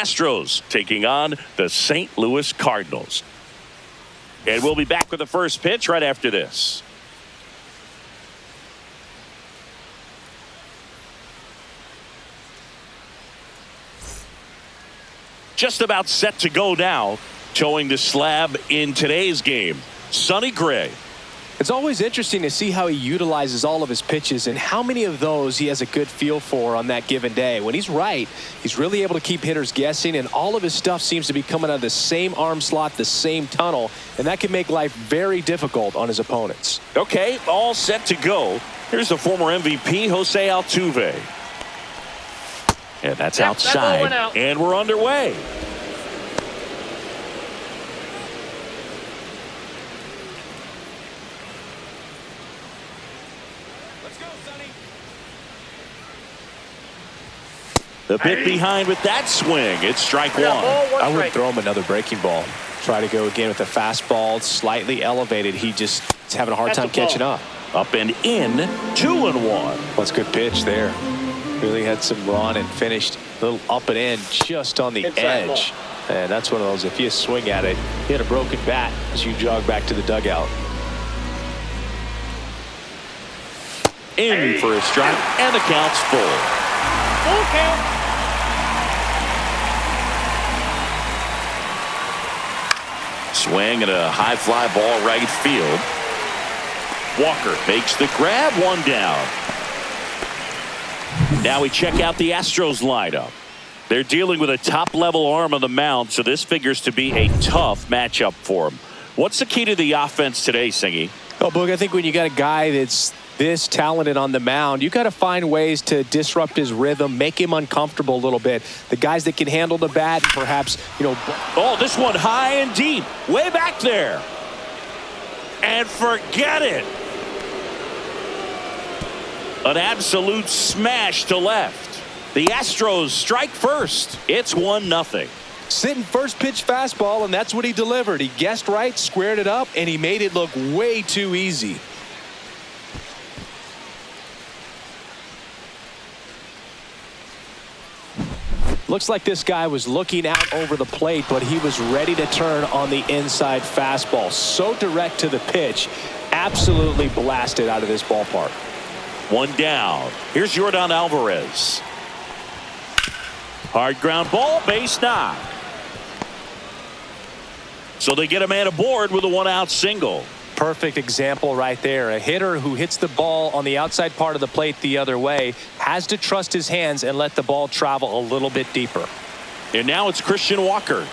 Astros taking on the St. Louis Cardinals. And we'll be back with the first pitch right after this. Just about set to go now, towing the slab in today's game, Sonny Gray. It's always interesting to see how he utilizes all of his pitches and how many of those he has a good feel for on that given day. When he's right, he's really able to keep hitters guessing, and all of his stuff seems to be coming out of the same arm slot, the same tunnel, and that can make life very difficult on his opponents. Okay, all set to go. Here's the former MVP, Jose Altuve. And that's outside, and we're underway. The bit behind with that swing. It's strike one. I wouldn't throw him another breaking ball. Try to go again with a fastball, slightly elevated. He just is having a hard time catching up. Up and in, 2-1. Well, that's a good pitch there. Really had some run and finished a little up and in just on the edge. And that's one of those, if you swing at it, hit a broken bat as you jog back to the dugout. In for a strike, and the count's full. Full count. Swing and a high fly ball right field. Walker makes the grab, one down. Now we check out the Astros lineup. They're dealing with a top-level arm on the mound, so this figures to be a tough matchup for them. What's the key to the offense today, Singy? Oh, Boog, I think when you got a guy that's this talented on the mound, you got to find ways to disrupt his rhythm, make him uncomfortable a little bit. The guys that can handle the bat, perhaps, Oh, this one high and deep, way back there. And forget it. An absolute smash to left. The Astros strike first. It's 1-0. Sitting first pitch fastball, and that's what he delivered. He guessed right, squared it up, and he made it look way too easy. Looks like this guy was looking out over the plate, but he was ready to turn on the inside fastball. So direct to the pitch, absolutely blasted out of this ballpark. One down. Here's Yordan Alvarez. Hard ground ball, base knock. So they get a man aboard with a one-out single. Perfect example right there. A hitter who hits the ball on the outside part of the plate the other way has to trust his hands and let the ball travel a little bit deeper. And now it's Christian Walker.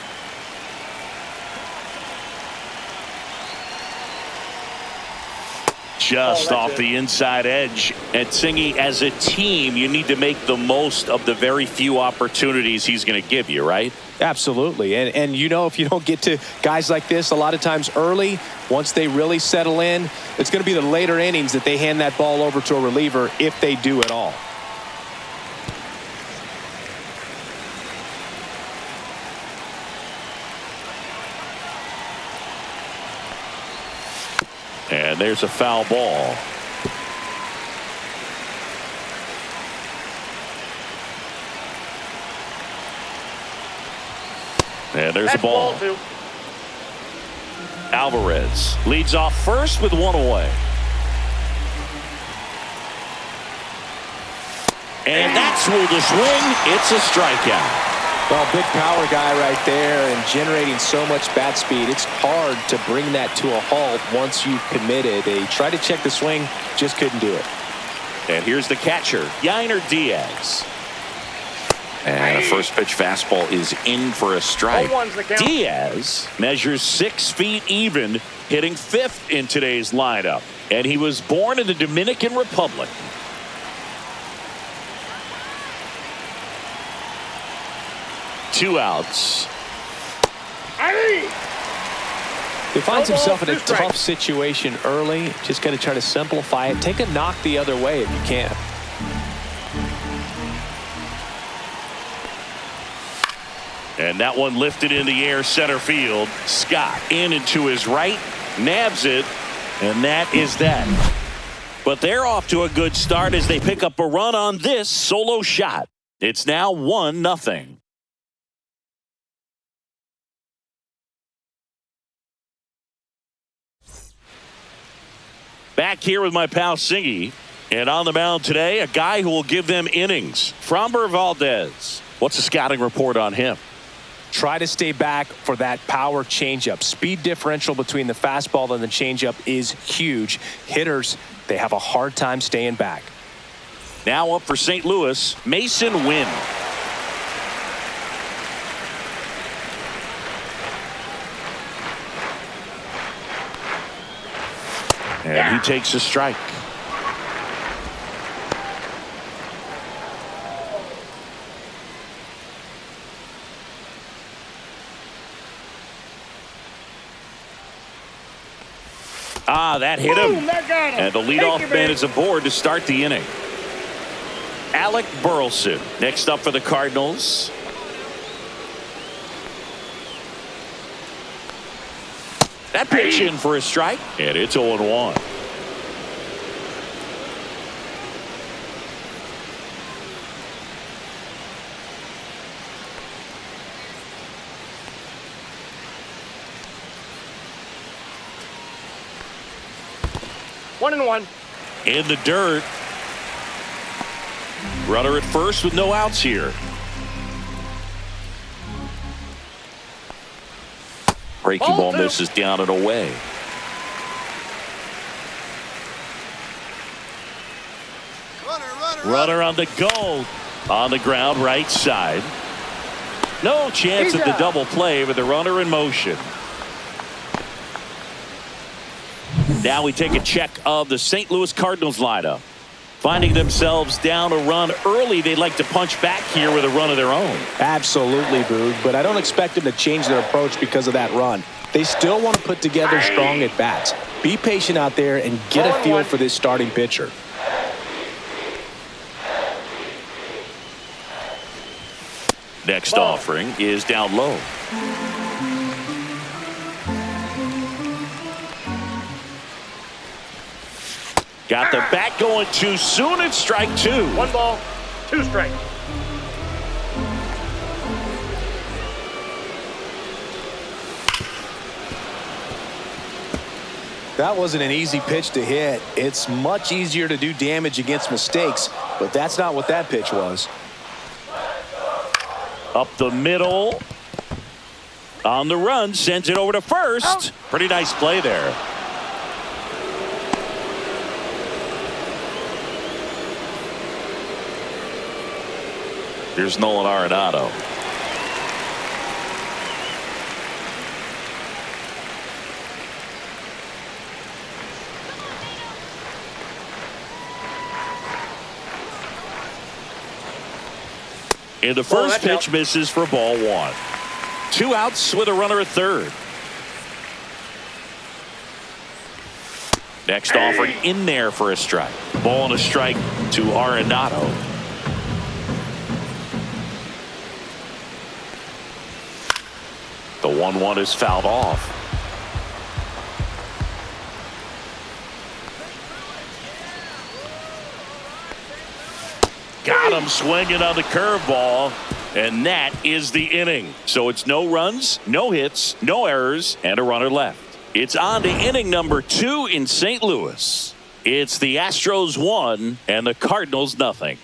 Just off the inside edge. And Singy, as a team, you need to make the most of the very few opportunities he's going to give you, right? Absolutely. And if you don't get to guys like this a lot of times early, once they really settle in, it's going to be the later innings that they hand that ball over to a reliever, if they do at all. And there's a foul ball. And there's a ball. Alvarez leads off first with one away. And that's with the swing. It's a strikeout. Well, big power guy right there and generating so much bat speed. It's hard to bring that to a halt once you've committed. They tried to check the swing, just couldn't do it. And here's the catcher, Yainer Diaz. And a first pitch fastball is in for a strike. Diaz measures 6 feet even, hitting 5th in today's lineup. And he was born in the Dominican Republic. Two outs. He finds himself in a tough situation early. Just got to try to simplify it. Take a knock the other way if you can. And that one lifted in the air, center field. Scott in and to his right, nabs it, and that is that. But they're off to a good start as they pick up a run on this solo shot. It's now 1-0. Back here with my pal Singy. And on the mound today, a guy who will give them innings. Framber Valdez. What's the scouting report on him? Try to stay back for that power changeup. Speed differential between the fastball and the changeup is huge. Hitters, they have a hard time staying back. Now up for St. Louis, Mason Wynn. And he takes a strike. That hit him. Boom, that got him. And the leadoff man is aboard to start the inning. Alec Burleson next up for the Cardinals. That pitch in for a strike, and it's 0-1. One and one. In the dirt. Runner at first with no outs here. Breaking ball misses down and away. Runner on the go. On the ground, right side. No chance at the double play with the runner in motion. Now we take a check of the St. Louis Cardinals lineup. Finding themselves down a run early, they'd like to punch back here with a run of their own. Absolutely, Boog, but I don't expect them to change their approach because of that run. They still want to put together strong at-bats. Be patient out there and get a feel for this starting pitcher. Next offering is down low. Got the bat going too soon. It's strike two. 1 ball, 2 strikes. That wasn't an easy pitch to hit. It's much easier to do damage against mistakes, but that's not what that pitch was. Up the middle. On the run, sends it over to first. Pretty nice play there. Here's Nolan Arenado. And the first pitch misses for ball 1. 2 outs with a runner at third. Next offering in there for a strike. Ball and a strike to Arenado. The 1-1 is fouled off. Got him swinging on the curveball, and that is the inning. So it's no runs, no hits, no errors, and a runner left. It's on to inning number 2 in St. Louis. It's the Astros 1 and the Cardinals nothing.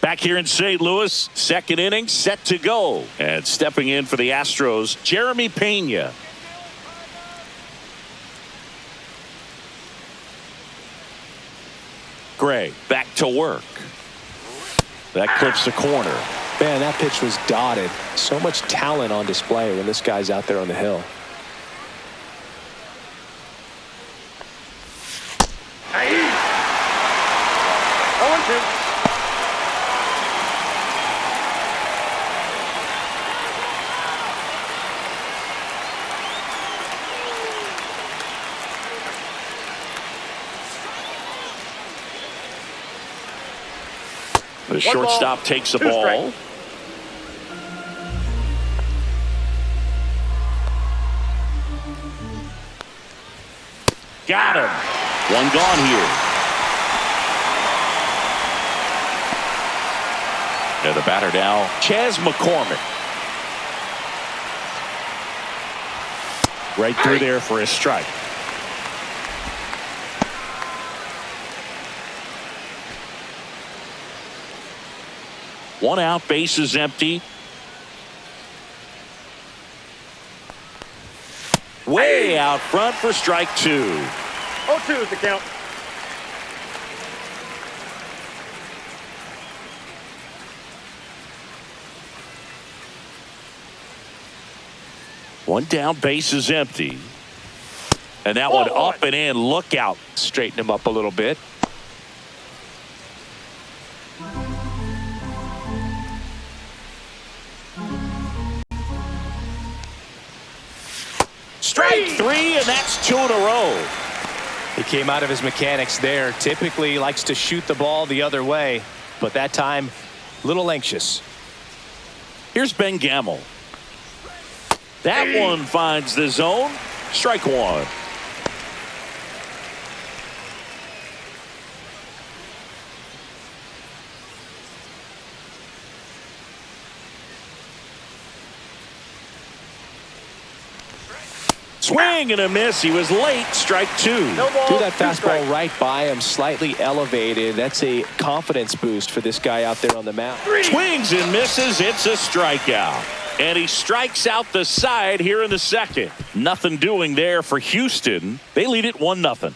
Back here in St. Louis, second inning set to go. And stepping in for the Astros, Jeremy Pena. Gray back to work. That clips the corner. Man, that pitch was dotted. So much talent on display when this guy's out there on the hill. Hey. 0-2. The shortstop takes the ball. Got him. One gone here. And the batter now, Chas McCormick. Right through there for a strike. One out, bases empty. Way out front for strike two. 0-2 is the count. One down, bases empty. And that one up and in. Look out. Straighten him up a little bit. Strike three, and that's two in a row. He came out of his mechanics there. Typically likes to shoot the ball the other way, but that time, a little anxious. Here's Ben Gamel. That one finds the zone. Strike one. Swing and a miss. He was late. Strike two. No ball, Threw that two fastball strikes. right by him, slightly elevated. That's a confidence boost for this guy out there on the mound. Swings and misses. It's a strikeout. And he strikes out the side here in the second. Nothing doing there for Houston. They lead it 1-0.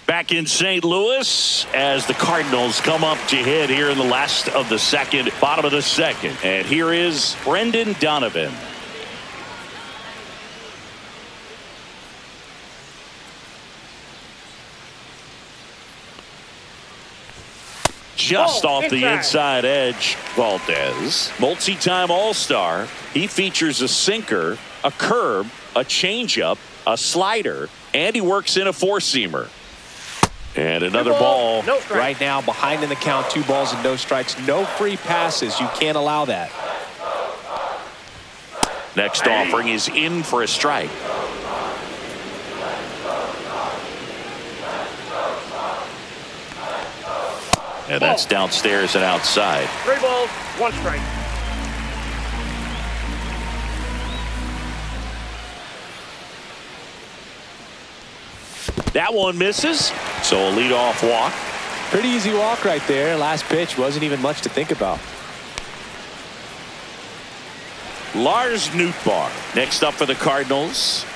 Back in St. Louis as the Cardinals come up to hit here in the last of the second, bottom of the second. And here is Brendan Donovan. Just off the inside edge, Valdez. Multi-time All-Star. He features a sinker, a curve, a changeup, a slider, and he works in a four-seamer. And another ball. No strike. Right now, behind in the count, 2 balls and no strikes. No free passes. You can't allow that. Next offering is in for a strike. And that's downstairs and outside. 3 balls, 1 strike. That one misses. So a leadoff walk. Pretty easy walk right there. Last pitch wasn't even much to think about. Lars Nootbaar next up for the Cardinals.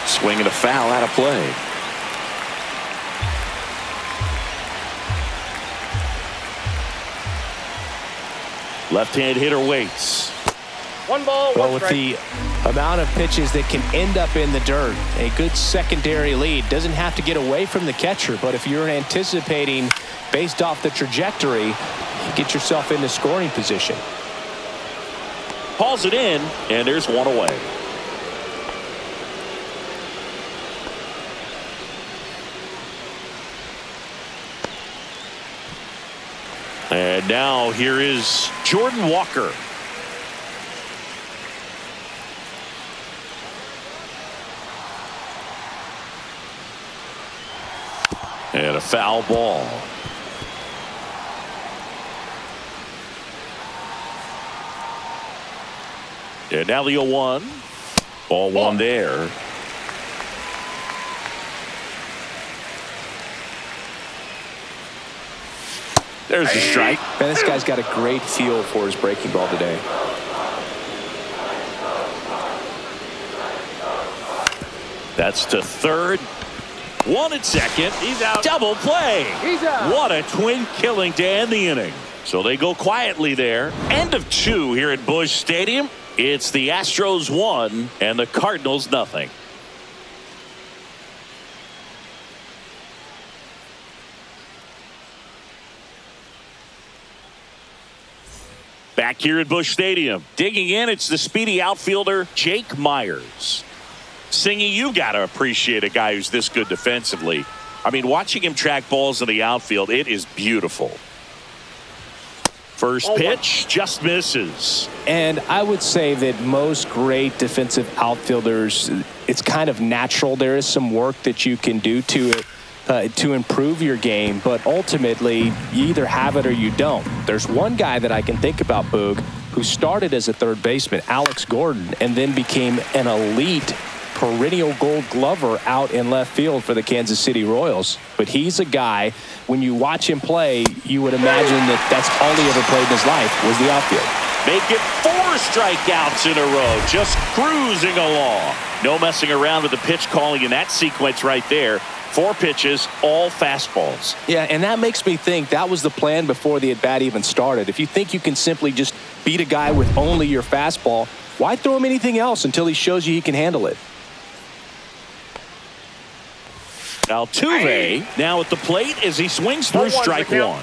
Swing and a foul out of play. Left-hand hitter waits. 1 ball, 1 Well, with strike. the amount of pitches that can end up in the dirt, a good secondary lead. Doesn't have to get away from the catcher, but if you're anticipating based off the trajectory, get yourself into scoring position. Hauls it in, and there's one away. And now here is Jordan Walker. And a foul ball. And now the 0-1. Ball one there. There's the strike. Man, this guy's got a great feel for his breaking ball today. That's to third. 1 at second. He's out. Double play. He's out. What a twin killing to end the inning. So they go quietly there. End of 2 here at Busch Stadium. It's the Astros 1 and the Cardinals nothing. Back here at Busch Stadium. Digging in, it's the speedy outfielder Jake Myers. Singy, you got to appreciate a guy who's this good defensively. I mean, watching him track balls in the outfield, it is beautiful. First pitch just misses. And I would say that most great defensive outfielders, it's kind of natural. There is some work that you can do to it to improve your game, but ultimately you either have it or you don't. There's one guy that I can think about, Boog, who started as a third baseman, Alex Gordon, and then became an elite perennial Gold Glover out in left field for the Kansas City Royals. But he's a guy, when you watch him play, you would imagine that that's all he ever played in his life was the outfield. Make it 4 strikeouts in a row, just cruising along. No messing around with the pitch calling in that sequence right there. 4 pitches, all fastballs. Yeah, and that makes me think that was the plan before the at-bat even started. If you think you can simply just beat a guy with only your fastball, why throw him anything else until he shows you he can handle it? Altuve now at the plate as he swings through strike one.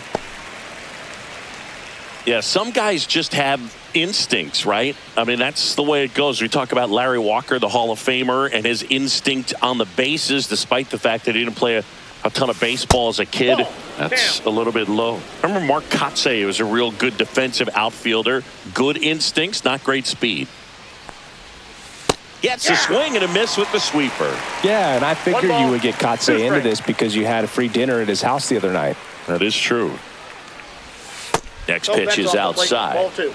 Yeah, some guys just have instincts, right? I mean, that's the way it goes. We talk about Larry Walker, the Hall of Famer, and his instinct on the bases, despite the fact that he didn't play a ton of baseball as a kid. That's a little bit low. Remember Mark Kotsay was a real good defensive outfielder. Good instincts, not great speed. Gets a swing and a miss with the sweeper. Yeah, and I figured you would get Kotsay into this because you had a free dinner at his house the other night. That is true. Next pitch is outside. Ball 2.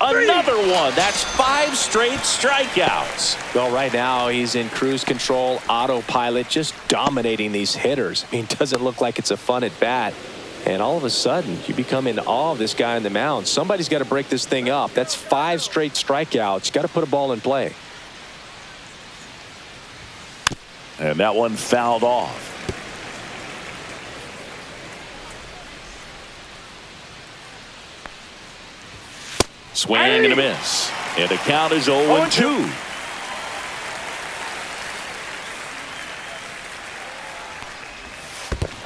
Another one. That's 5 straight strikeouts. Well, right now he's in cruise control, autopilot, just dominating these hitters. I mean, it doesn't look like it's a fun at bat. And all of a sudden, you become in awe of this guy on the mound. Somebody's got to break this thing up. That's 5 straight strikeouts. Got to put a ball in play. And that one fouled off. Swing and a miss. And the count is 0-2.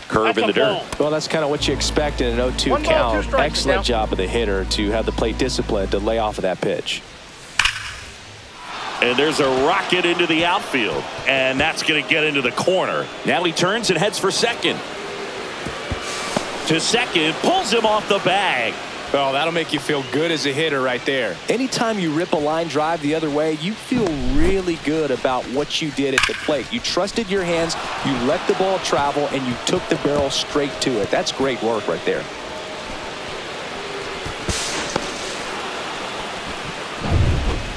Curve in the dirt. Well, that's kind of what you expect in an 0-2 count. Excellent job of the hitter to have the plate discipline to lay off of that pitch. And there's a rocket into the outfield. And that's going to get into the corner. Now he turns and heads for second. To second, pulls him off the bag. Oh, that'll make you feel good as a hitter right there. Anytime you rip a line drive the other way, you feel really good about what you did at the plate. You trusted your hands, you let the ball travel, and you took the barrel straight to it. That's great work right there.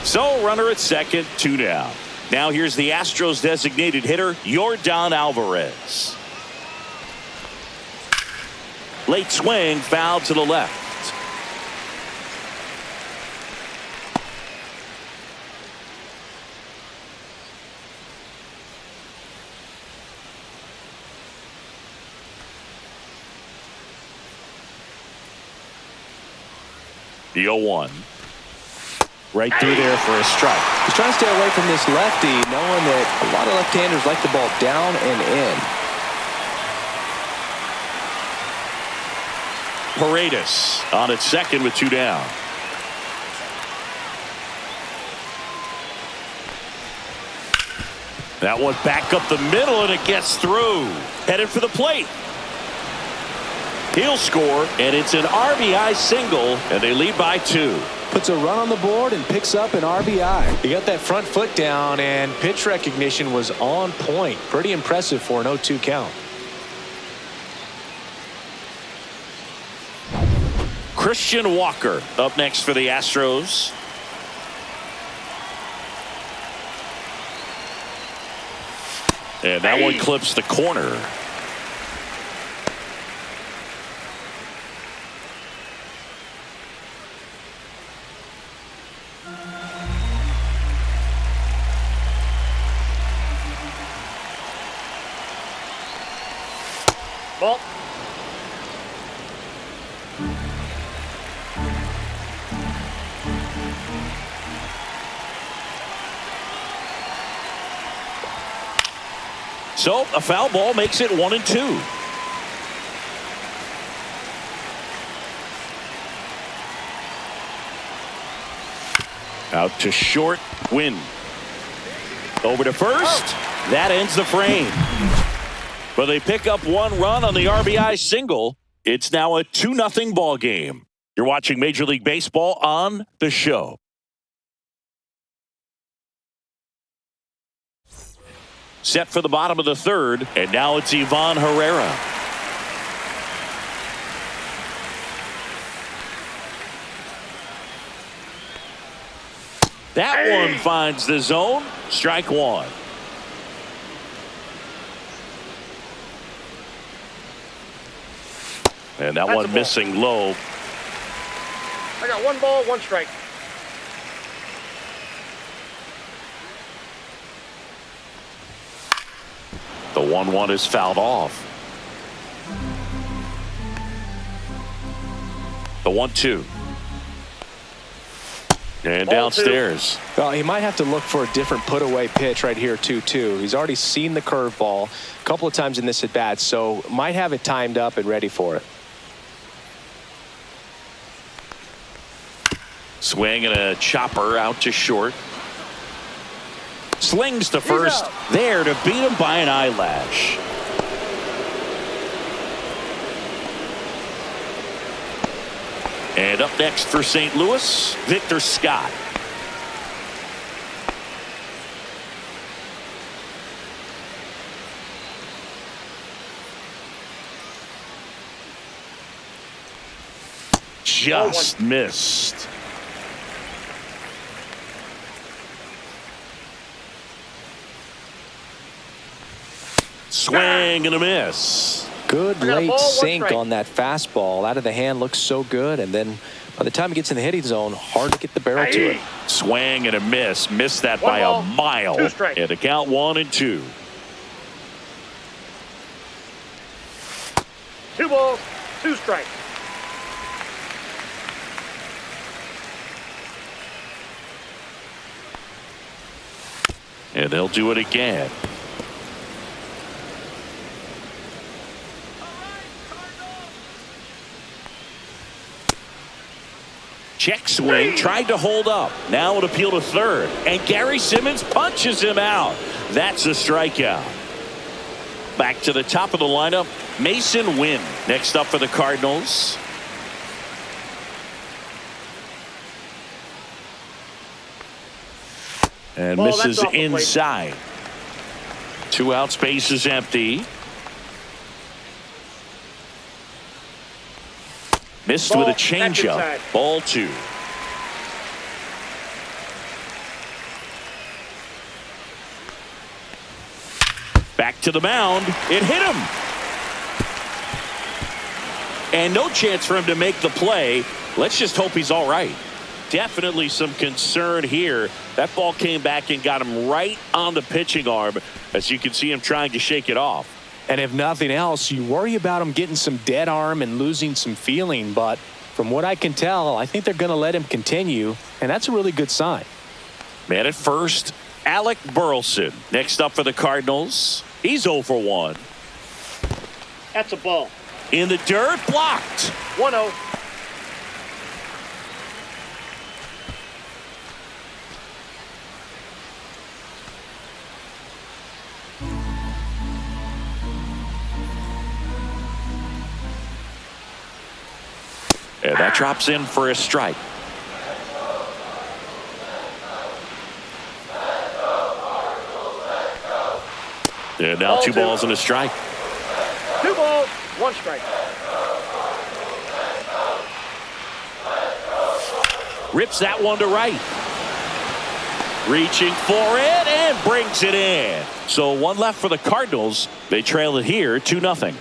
So, runner at second, 2 down. Now here's the Astros designated hitter, Yordan Alvarez. Late swing, foul to the left. The 0-1. Right through there for a strike. He's trying to stay away from this lefty, knowing that a lot of left-handers like the ball down and in. Paredes on at second with 2 down. That one back up the middle, and it gets through. Headed for the plate. He'll score, and it's an RBI single, and they lead by 2. Puts a run on the board and picks up an RBI. He got that front foot down, and pitch recognition was on point. Pretty impressive for an 0-2 count. Christian Walker up next for the Astros. And that one clips the corner. Ball. So a foul ball makes it 1-2. Out to short, Wynn. Over to first. That ends the frame. But they pick up one run on the RBI single. It's now a 2-0 ball game. You're watching Major League Baseball on The Show. Set for the bottom of the third, and now it's Ivan Herrera. That one finds the zone. Strike one. And that one missing low. I got 1 ball, 1 strike. The 1-1 is fouled off. The 1-2. And Ball downstairs. Well, he might have to look for a different put-away pitch right here, 2-2. He's already seen the curveball a couple of times in this at-bat, so might have it timed up and ready for it. Swing and a chopper out to short. Slings to first. There to beat him by an eyelash. And up next for St. Louis, Victor Scott. Just missed. Swing and a miss. Good late sink on that fastball. Out of the hand, looks so good. And then by the time it gets in the hitting zone, hard to get the barrel to it. Swing and a miss. Missed that by a mile. And the count 1-2. 2 balls, 2 strikes. And they'll do it again. Check swing, tried to hold up. Now an appeal to third. And Gary Simmons punches him out. That's a strikeout. Back to the top of the lineup, Mason Wynn. Next up for the Cardinals. And misses inside. 2 out, space is empty. Missed with a changeup. Ball 2. Back to the mound. It hit him. And no chance for him to make the play. Let's just hope he's all right. Definitely some concern here. That ball came back and got him right on the pitching arm, as you can see him trying to shake it off. And if nothing else, you worry about him getting some dead arm and losing some feeling. But from what I can tell, I think they're going to let him continue. And that's a really good sign. Man at first, Alec Burleson. Next up for the Cardinals. He's 0 for 1. That's a ball. In the dirt, blocked. 1-0. And that drops in for a strike. And now 2 balls and a strike. 2 balls, 1 strike. Rips that one to right. Reaching for it and brings it in. So 1 left for the Cardinals. They trail it here 2-0.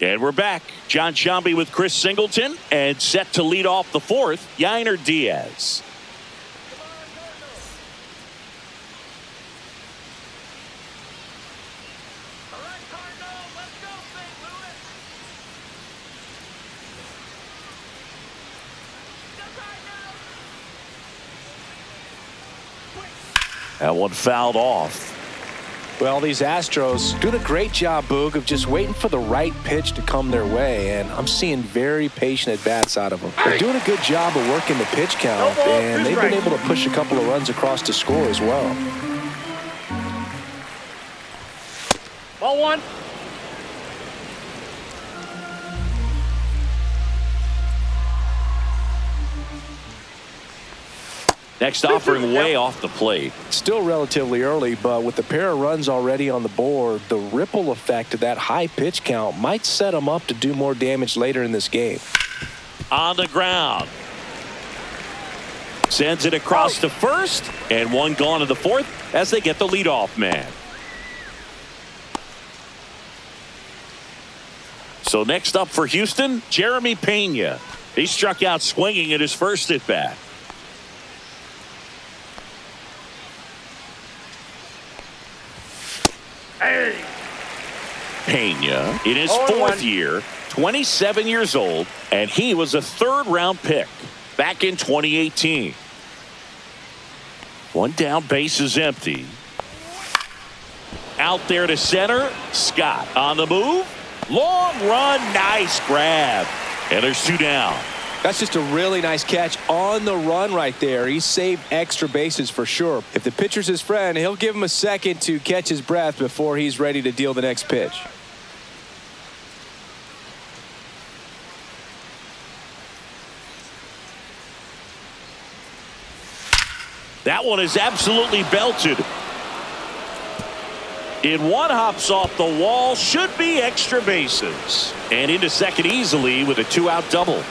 And we're back. John Sciambi with Chris Singleton, and set to lead off the 4th, Yainer Diaz. That one fouled off. Well, these Astros doing a great job, Boog, of just waiting for the right pitch to come their way, and I'm seeing very patient at-bats out of them. They're doing a good job of working the pitch count, and they've been able to push a couple of runs across to score as well. Ball one. Next offering way off the plate. Still relatively early, but with the pair of runs already on the board, the ripple effect of that high pitch count might set them up to do more damage later in this game. On the ground. Sends it across to first, and one gone to the fourth as they get the leadoff man. So next up for Houston, Jeremy Pena. He struck out swinging at his first at bat. Pena in his fourth year, 27 years old, and he was a third-round pick back in 2018. One down, base is empty. Out there to center, Scott on the move. Long run, nice grab. And there's two down. That's just a really nice catch on the run right there. He saved extra bases for sure. If the pitcher's his friend, he'll give him a second to catch his breath before he's ready to deal the next pitch. That one is absolutely belted. In one, hops off the wall, should be extra bases. And into second easily with a two-out double.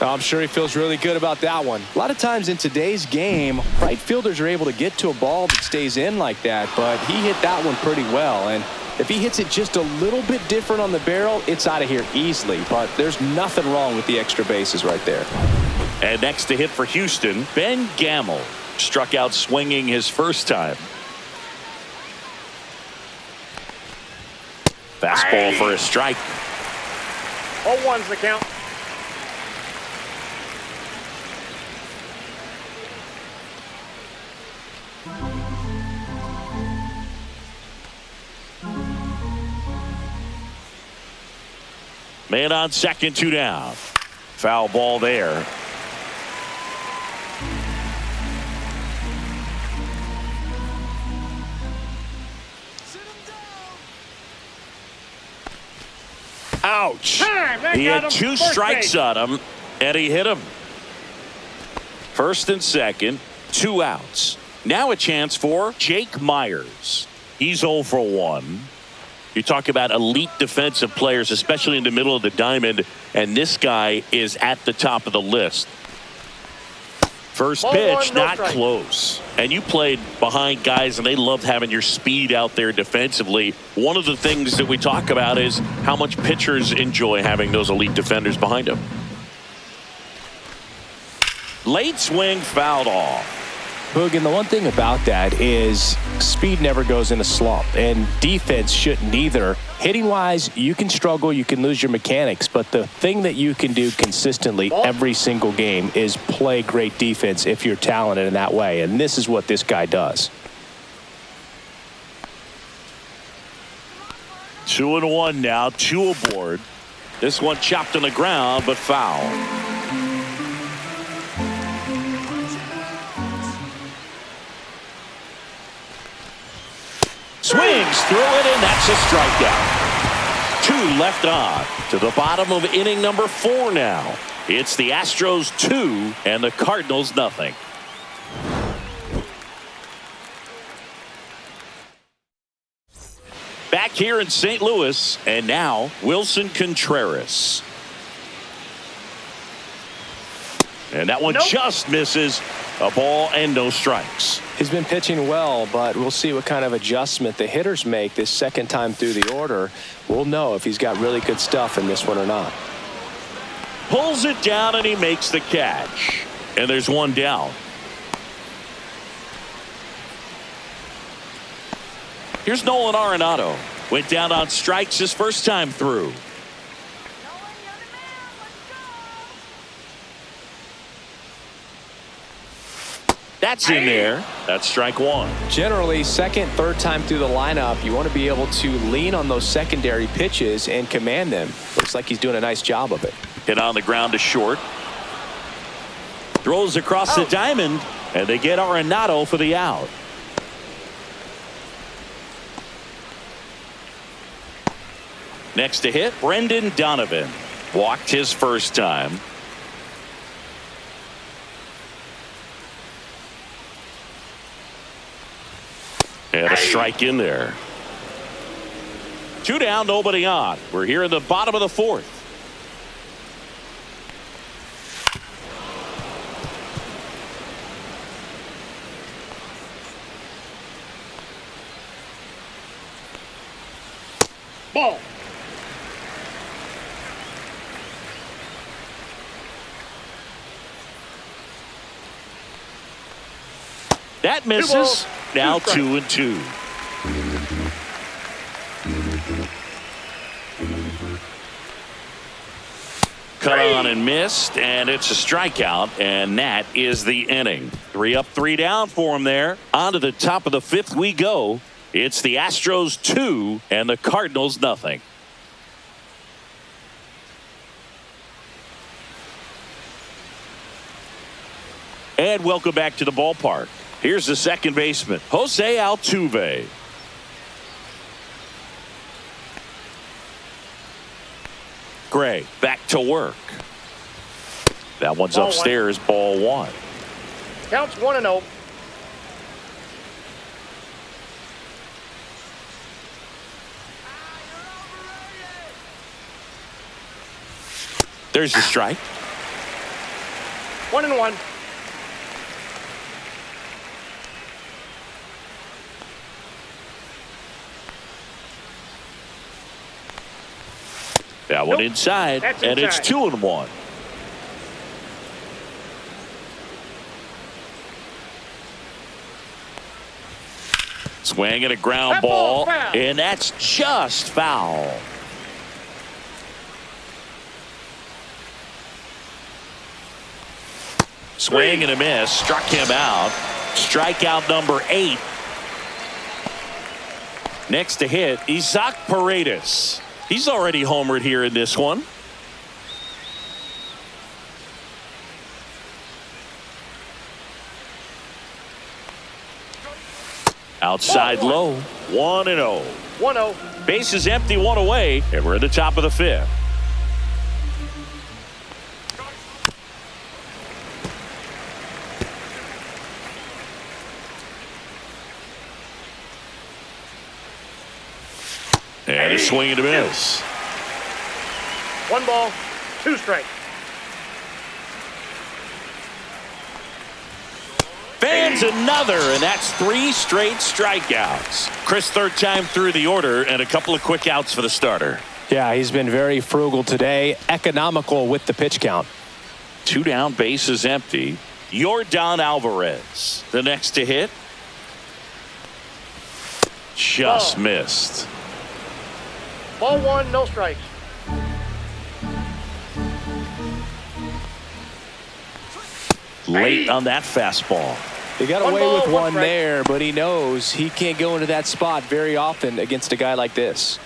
I'm sure he feels really good about that one. A lot of times in today's game, right fielders are able to get to a ball that stays in like that, but he hit that one pretty well. And if he hits it just a little bit different on the barrel, it's out of here easily. But there's nothing wrong with the extra bases right there. And next to hit for Houston, Ben Gamel. Struck out swinging his first time. Fastball for a strike. 0-1's the count. Man on second, two down. Foul ball there. Ouch. He had two strikes on him, and he hit him. First and second, two outs. Now a chance for Jake Myers. He's 0 for 1. You talk about elite defensive players, especially in the middle of the diamond, and this guy is at the top of the list. First pitch, not close. And you played behind guys, and they loved having your speed out there defensively. One of the things that we talk about is how much pitchers enjoy having those elite defenders behind them. Late swing, fouled off. Boog, and the one thing about that is speed never goes in a slump, and defense shouldn't either. Hitting-wise, you can struggle, you can lose your mechanics, but the thing that you can do consistently every single game is play great defense if you're talented in that way, and this is what this guy does. 2-1 now, 2 aboard. This one chopped on the ground, but foul. Swings through it, and that's a strikeout. 2 left on to the bottom of inning number 4 now. It's the Astros 2 and the Cardinals nothing. Back here in St. Louis, and now Wilson Contreras. And that one just misses. A ball and no strikes. He's been pitching well, but we'll see what kind of adjustment the hitters make this second time through the order. We'll know if he's got really good stuff in this one or not. Pulls it down, and he makes the catch. And there's one down. Here's Nolan Arenado. Went down on strikes his first time through. That's in there. That's strike one. Generally, second, third time through the lineup, you want to be able to lean on those secondary pitches and command them. Looks like he's doing a nice job of it. Hit on the ground to short. Throws across the diamond, and they get Arenado for the out. Next to hit, Brendan Donovan. Walked his first time. And a strike in there. 2 down, nobody on. We're here in the bottom of the fourth. Ball. That misses. Now 2-2. Cut on and missed, and it's a strikeout, and that is the inning. 3 up, 3 down for him there. On to the top of the fifth we go. It's the Astros 2 and the Cardinals nothing. And welcome back to the ballpark. Here's the second baseman, Jose Altuve. Gray back to work. That one's Ball upstairs, one. ball one. Counts 1-0. There's the strike. 1-1. That one inside, That's and it's inside. 2-1. Swing and a ground That ball, ball foul. and that's just foul. Swing and a miss, struck him out. Strikeout number 8. Next to hit, Isaac Paredes. He's already homered here in this one. Outside low, 1-0. 1-0. Base is empty, 1 away, and we're at the top of the fifth. And a swing and a miss. 1 ball, 2 strikes. Fans another, and that's 3 straight strikeouts. Chris, third time through the order, and a couple of quick outs for the starter. Yeah, he's been very frugal today, economical with the pitch count. 2 down, base is empty. Yordan Alvarez, the next to hit. Just missed. Ball 1, no strikes. Late on that fastball. He got 1 away ball, with 1 one strike. there, but he knows he can't go into that spot very often against a guy like this.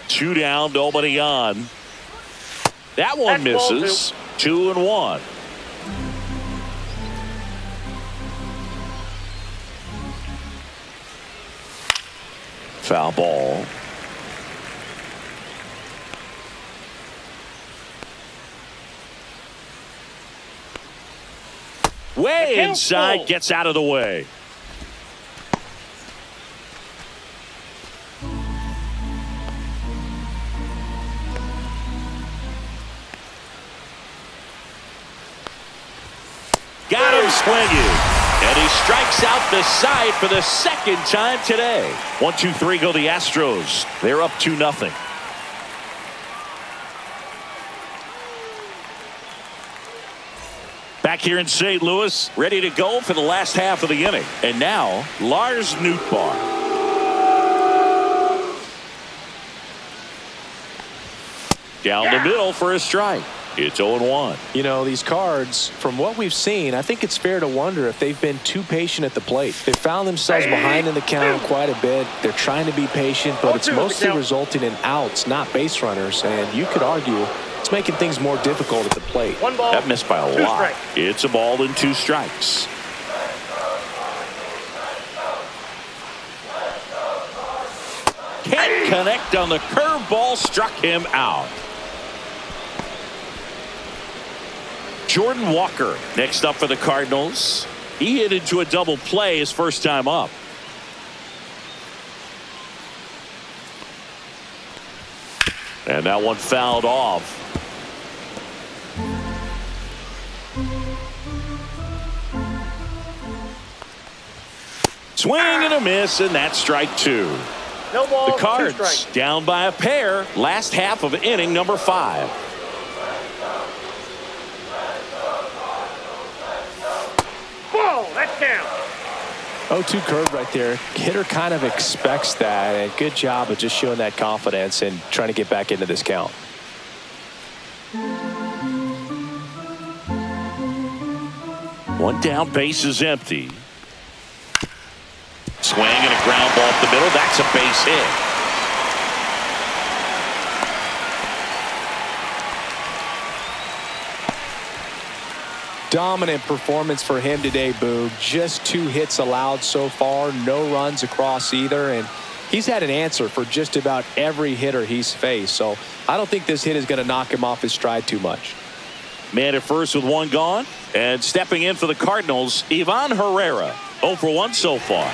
2 down, nobody on. That one That's ball misses. 2-1. Foul ball. Way inside, gets out of the way. Got him swinging. And he strikes out the side for the second time today. 1-2-3 go the Astros. They're up 2-0. Back here in St. Louis, ready to go for the last half of the inning. And now, Lars Nootbaar. Down the middle for a strike. It's 0-1. You know, these Cards, from what we've seen, I think it's fair to wonder if they've been too patient at the plate. They found themselves behind in the count quite a bit. They're trying to be patient, but it's mostly resulting in outs, not base runners. And you could argue it's making things more difficult at the plate. One ball. That missed by a lot. Strikes. It's a ball and 2 strikes. Can't connect on the curveball, struck him out. Jordan Walker next up for the Cardinals. He hit into a double play his first time up. And that one fouled off. Swing and a miss, and that's strike 2. No ball, The Cards 2 strikes. down by a pair. Last half of inning number 5. Ball, that's down. 0-2 curve right there. Hitter kind of expects that, and good job of just showing that confidence and trying to get back into this count. One down, base is empty. Swing and a ground ball up the middle. That's a base hit. Dominant performance for him today, Boog. Just 2 hits allowed so far. No runs across either. And he's had an answer for just about every hitter he's faced. So I don't think this hit is going to knock him off his stride too much. Man at first with 1 gone. And stepping in for the Cardinals, Ivan Herrera. 0 for 1 so far.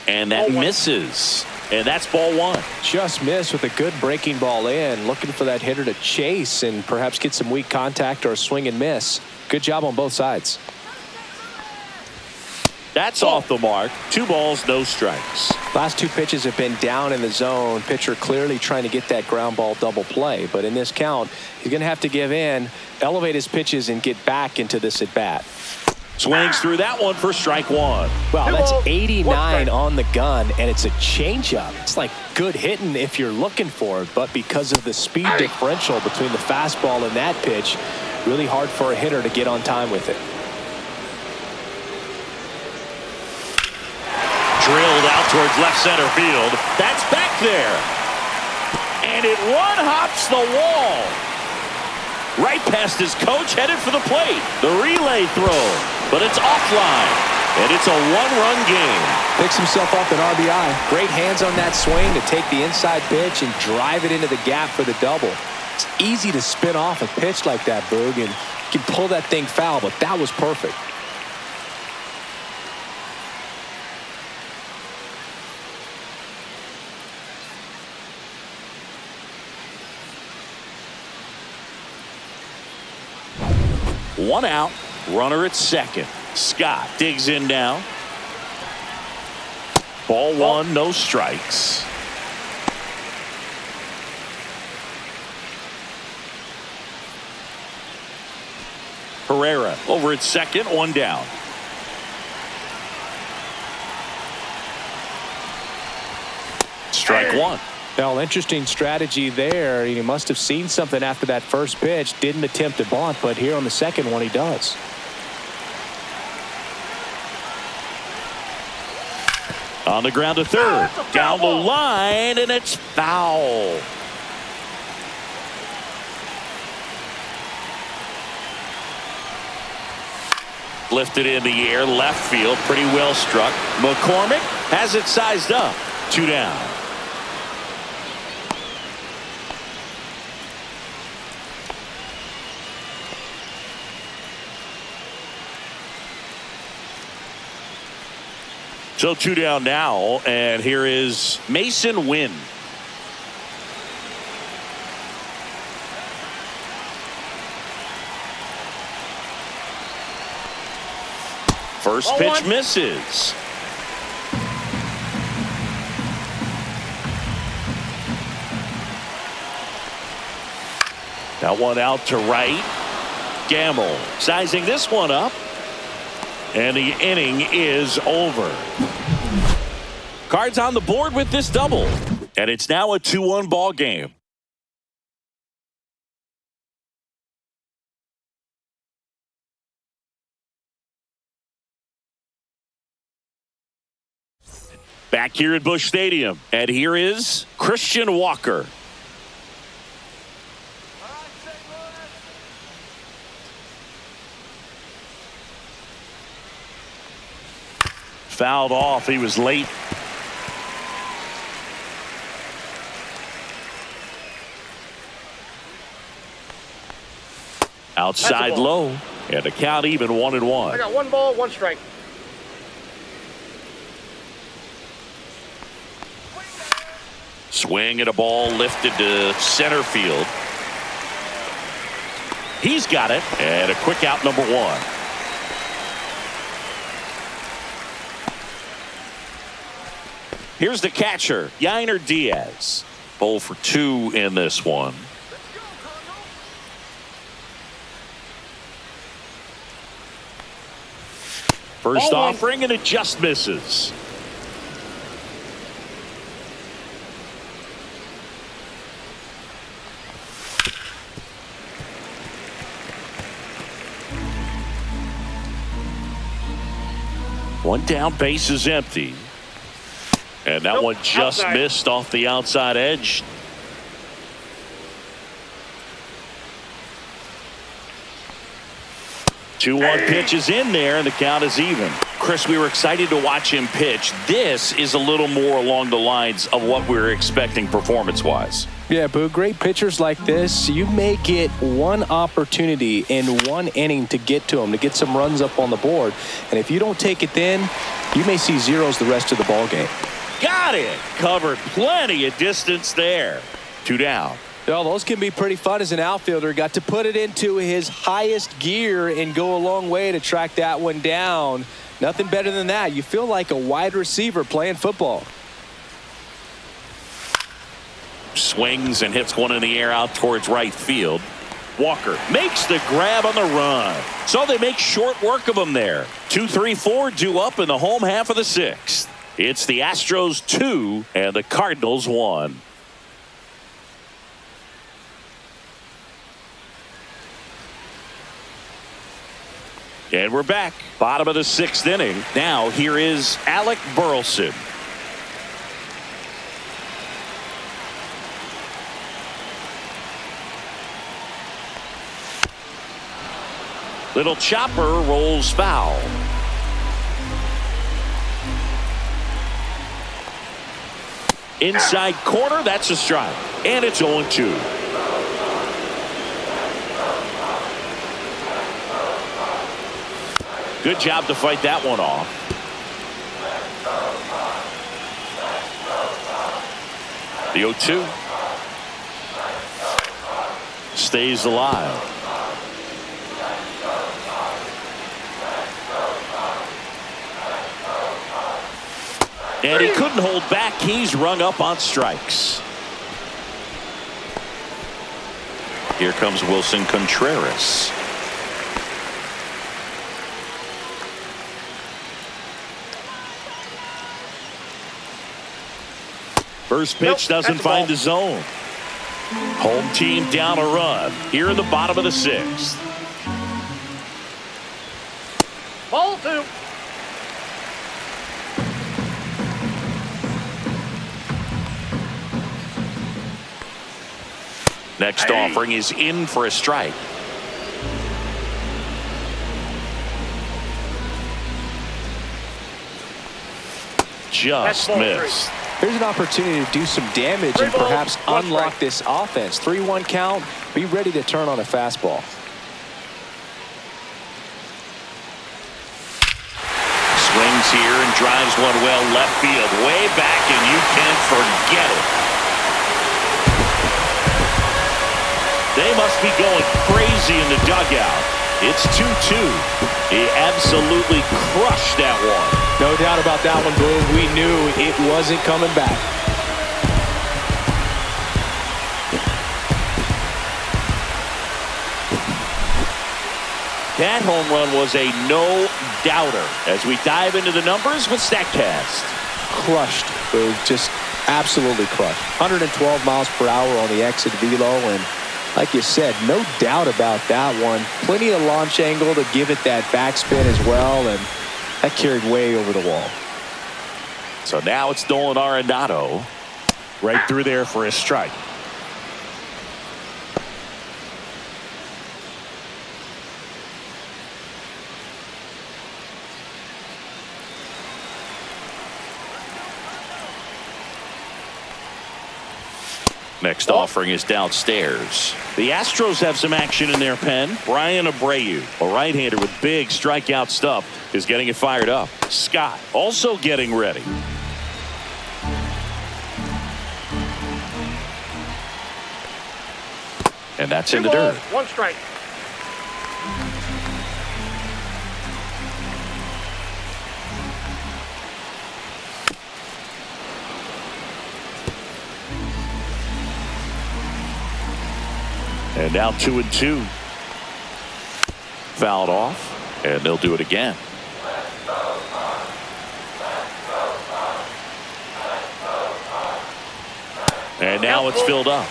And that misses. And that's ball 1. Just missed with a good breaking ball in. Looking for that hitter to chase and perhaps get some weak contact or a swing and miss. Good job on both sides. That's off the mark. 2 balls, no strikes. Last 2 pitches have been down in the zone. Pitcher clearly trying to get that ground ball double play. But in this count, he's going to have to give in, elevate his pitches, and get back into this at bat. Swings through that one for strike 1. Wow, that's 89 on the gun, and it's a changeup. It's like good hitting if you're looking for it, but because of the speed differential between the fastball and that pitch, really hard for a hitter to get on time with it. Drilled out towards left center field. That's back there. And it one-hops the wall. Right past his coach, headed for the plate. The relay throw, but it's offline. And it's a 1-run game. Picks himself up an RBI. Great hands on that swing to take the inside pitch and drive it into the gap for the double. It's easy to spin off a pitch like that, Boog, and you can pull that thing foul, but that was perfect. One out, runner at second. Scott digs in now. Ball 1, no strikes. Herrera over at second, 1 down. Strike 1. Well, interesting strategy there. He must have seen something after that first pitch. Didn't attempt to bunt, but here on the second one he does. On the ground to third. Down the line, and it's foul. Lifted in the air, left field, pretty well struck. McCormick has it sized up. 2 down. So 2 down now, and here is Mason Wynn. First pitch misses. That one out to right. Gamble sizing this one up. And the inning is over. Cards on the board with this double. And it's now a 2-1 ball game. Back here at Busch Stadium. And here is Christian Walker. Fouled off. He was late. Outside low. And the count even 1-1. I got 1 ball, 1 strike. Swing and a ball lifted to center field. He's got it. And a quick out, number 1. Here's the catcher, Yainer Diaz. 0 for 2 in this one. First offering, and it just misses. One down, base is empty. And that one just missed off the outside edge. Two 2-1 pitch is in there, and the count is even. Chris, we were excited to watch him pitch. This is a little more along the lines of what we were expecting performance-wise. Yeah, Boo, great pitchers like this, you may get one opportunity in one inning to get to them, to get some runs up on the board. And if you don't take it then, you may see zeros the rest of the ball game. Got it. Covered plenty of distance there. 2 down. Well, those can be pretty fun as an outfielder. Got to put it into his highest gear and go a long way to track that one down. Nothing better than that. You feel like a wide receiver playing football. Swings and hits one in the air out towards right field. Walker makes the grab on the run. So they make short work of him there. 2-3-4 due up in the home half of the 6th. It's the Astros 2 and the Cardinals 1. And we're back. Bottom of the 6th inning. Now here is Alec Burleson. Little chopper rolls foul. Inside corner, that's a strike. And it's 0-2. Good job to fight that one off. The 0-2 stays alive. And he couldn't hold back. He's rung up on strikes. Here comes Wilson Contreras. First pitch doesn't find the zone. Home team down a run here in the bottom of the 6th. Ball 2. Next offering is in for a strike. Just missed. Here's an opportunity to do some damage and perhaps unlock this offense. 3-1 count. Be ready to turn on a fastball. Swings here and drives one well left field. Way back, and you can forget it. They must be going crazy in the dugout. It's 2-2. He absolutely crushed that one. No doubt about that one, Boom. We knew it wasn't coming back. That home run was a no-doubter. As we dive into the numbers with StatCast. Crushed. Just absolutely crushed. 112 miles per hour on the exit velo, and like you said, no doubt about that one. Plenty of launch angle to give it that backspin as well, and that carried way over the wall. So now it's Nolan Arenado. Right through there for a strike. Next offering is downstairs. The Astros have some action in their pen. Brian Abreu, a right-hander with big strikeout stuff, is getting it fired up. Scott also getting ready. And that's in the dirt. 1 strike. And now 2-2. Fouled off, and they'll do it again. And now it's filled up.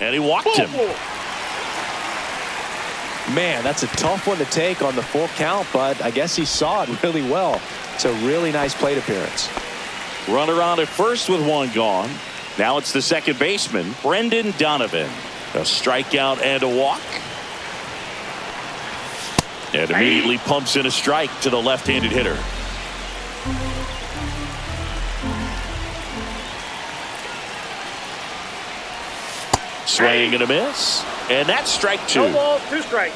And he walked him. Man, that's a tough one to take on the full count, but I guess he saw it really well. It's a really nice plate appearance. Runner on at first with 1 gone. Now it's the second baseman, Brendan Donovan. A strikeout and a walk. And immediately pumps in a strike to the left-handed hitter. Swing and a miss. And that's strike 2. No balls, 2 strikes.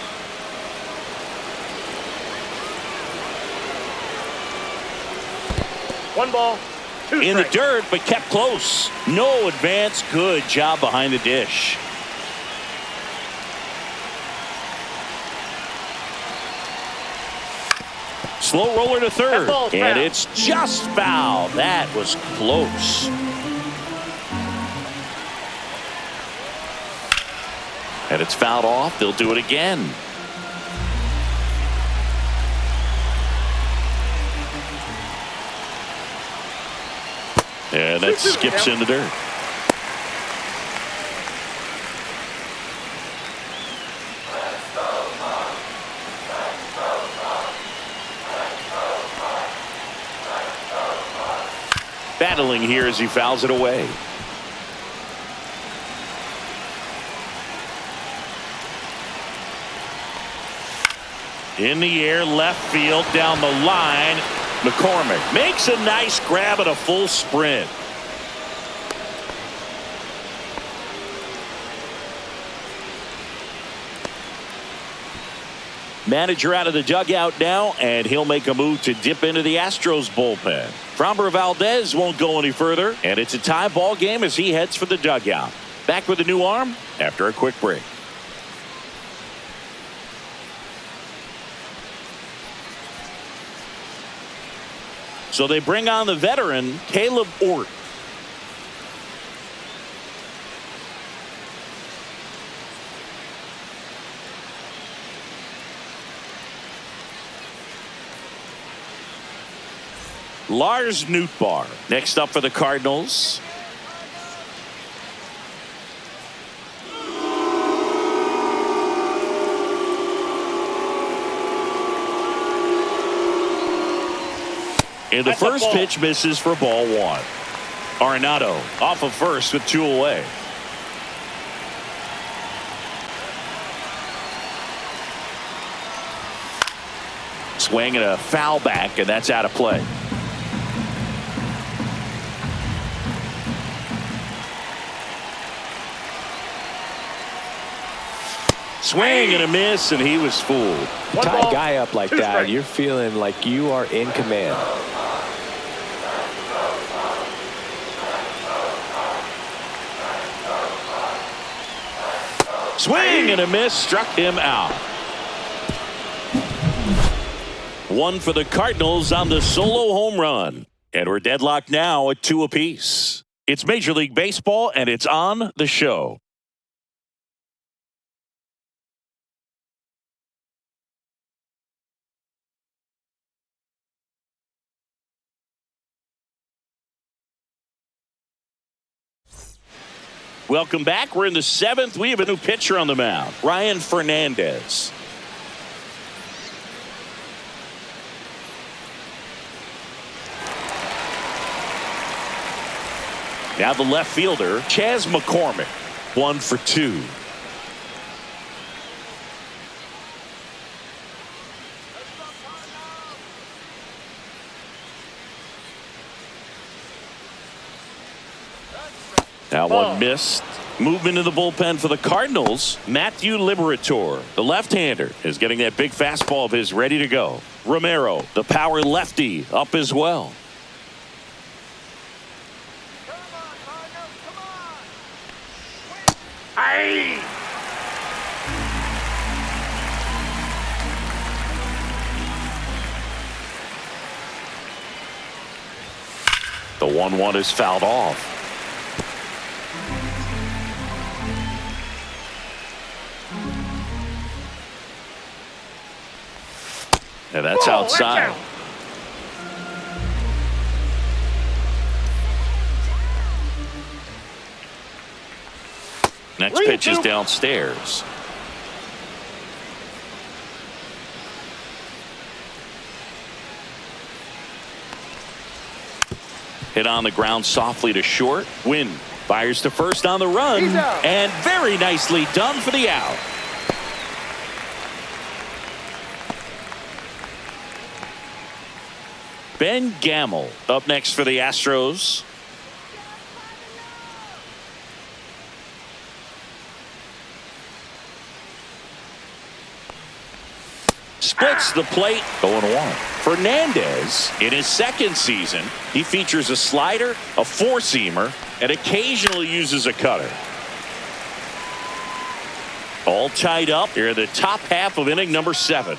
One ball, 2 strikes. In the dirt, but kept close. No advance. Good job behind the dish. Slow roller to third. And it's just foul. That was close. And it's fouled off. They'll do it again. And that skips in the dirt. Battling here as he fouls it away. In the air, left field, down the line. McCormick makes a nice grab at a full sprint. Manager out of the dugout now, and he'll make a move to dip into the Astros bullpen. Framber Valdez won't go any further, and it's a tie ball game as he heads for the dugout. Back with a new arm after a quick break. So they bring on the veteran, Caleb Ort. Lars Nootbaar next up for the Cardinals. And the first pitch misses for ball 1. Arenado off of first with 2 away. Swing and a foul back, and that's out of play. Swing and a miss, and he was fooled. Tie a guy up like that, you're feeling like you are in command. Swing and a miss, struck him out. 1 for the Cardinals on the solo home run. And we're deadlocked now at 2 apiece. It's Major League Baseball, and it's on the show. Welcome back. We're in the 7th. We have a new pitcher on the mound, Ryan Fernandez. Now the left fielder, Chas McCormick, 1 for 2. Now one missed. Movement in the bullpen for the Cardinals. Matthew Liberator, the left-hander, is getting that big fastball of his ready to go. Romero, the power lefty, up as well. The 1-1 is fouled off. And that's outside. Next pitch is downstairs. Hit on the ground softly to short. Wynn fires to first on the run. And very nicely done for the out. Ben Gamel up next for the Astros. Splits the plate. 0-1. Fernandez, in his 2nd season, he features a slider, a four-seamer, and occasionally uses a cutter. All tied up here in the top half of inning number 7.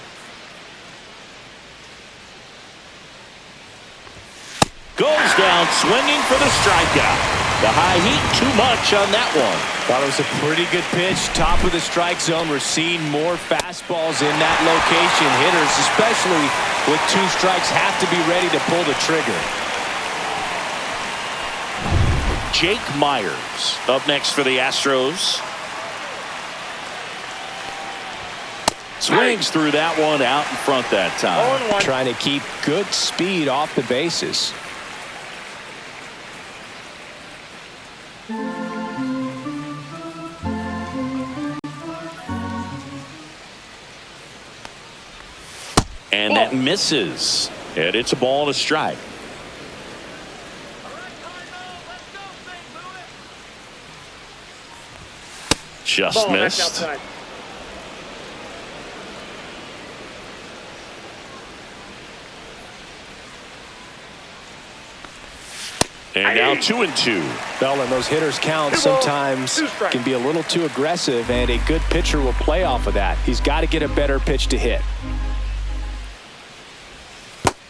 Goes down swinging for the strikeout. The high heat, too much on that one. Thought it was a pretty good pitch. Top of the strike zone. We're seeing more fastballs in that location. Hitters, especially with 2 strikes, have to be ready to pull the trigger. Jake Myers up next for the Astros. Swings through that one out in front that time. Trying to keep good speed off the bases. And that misses. And it's a ball and a strike. Just missed. And now 2-2. Well, and those hitters count sometimes can be a little too aggressive, and a good pitcher will play off of that. He's got to get a better pitch to hit.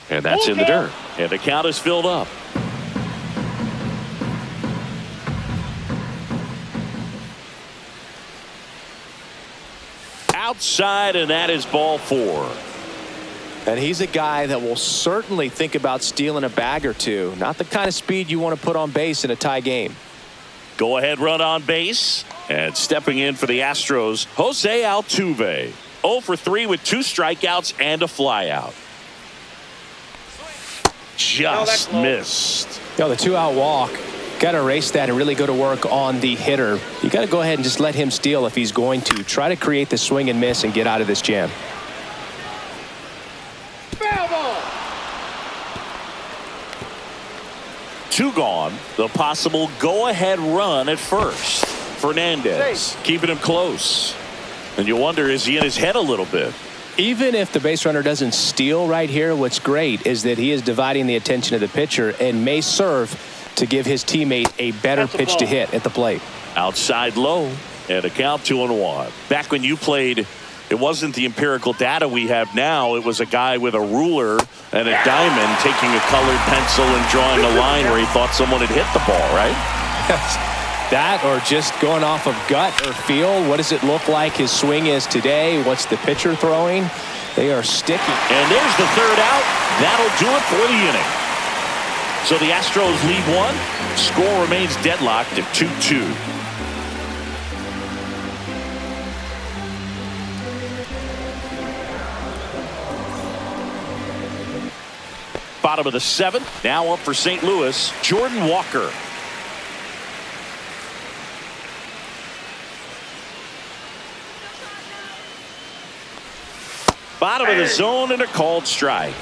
And that's in the dirt. And the count is filled up. Outside, and that is ball 4. And he's a guy that will certainly think about stealing a bag or two. Not the kind of speed you want to put on base in a tie game. Go ahead run on base. And stepping in for the Astros, Jose Altuve. 0 for 3 with 2 strikeouts and a flyout. Just missed. The 2-out walk. Got to erase that and really go to work on the hitter. You got to go ahead and just let him steal if he's going to. Try to create the swing and miss and get out of this jam. Foul ball. 2 gone. The possible go-ahead run at first. Fernandez keeping him close. And you wonder, is he in his head a little bit? Even if the base runner doesn't steal right here, what's great is that he is dividing the attention of the pitcher and may serve to give his teammate a better pitch to hit at the plate. Outside low, and a count 2-1. Back when you played It wasn't the empirical data we have now. It was a guy with a ruler and a diamond taking a colored pencil and drawing a line where he thought someone had hit the ball, right? That or just going off of gut or feel. What does it look like his swing is today? What's the pitcher throwing? They are sticking. And there's the third out. That'll do it for the inning. So the Astros lead one. Score remains deadlocked at 2-2. Bottom of the seventh. Now up for St. Louis, Jordan Walker. Bottom of the zone and a called strike.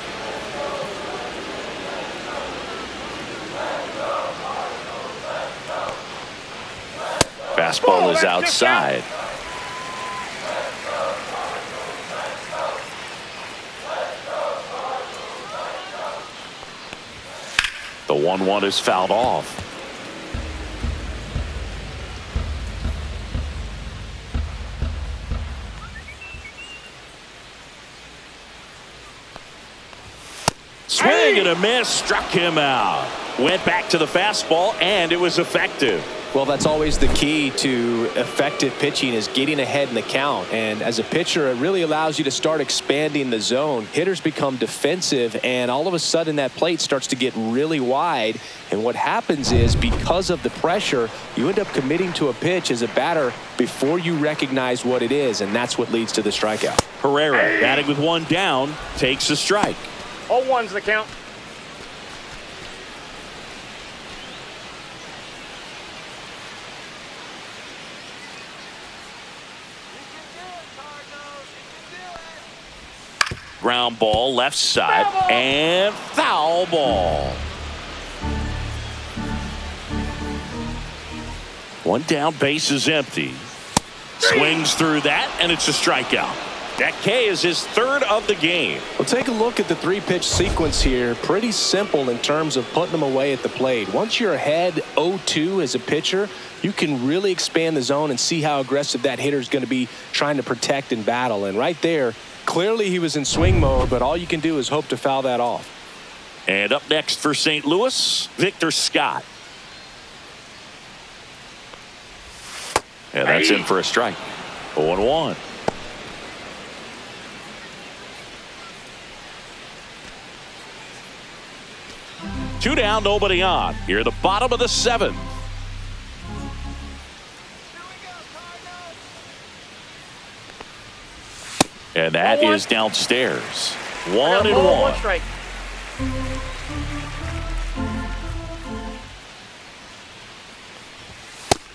Fastball is outside. The 1-1 is fouled off. Swing and a miss, struck him out. Went back to the fastball, and it was effective. Well, that's always the key to effective pitching, is getting ahead in the count. And as a pitcher, it really allows you to start expanding the zone. Hitters become defensive, and all of a sudden that plate starts to get really wide. And what happens is, because of the pressure, you end up committing to a pitch as a batter before you recognize what it is, and that's what leads to the strikeout. Herrera, batting with one down, takes a strike. 0-1's the count. Ground ball left side and foul ball. One down, base is empty. Swings through that, and it's a strikeout. That K is his third of the game. Well, take a look at the three-pitch sequence here. Pretty simple in terms of putting them away at the plate. Once you're ahead 0-2 as a pitcher, you can really expand the zone and see how aggressive that hitter is going to be trying to protect and battle. And right there, clearly he was in swing mode, but all you can do is hope to foul that off. And up next for St. Louis, Victor Scott. And that's in for a strike. 0-1. Two down, nobody on. Here at the bottom of the seventh. And that is downstairs. 1-1. One strike.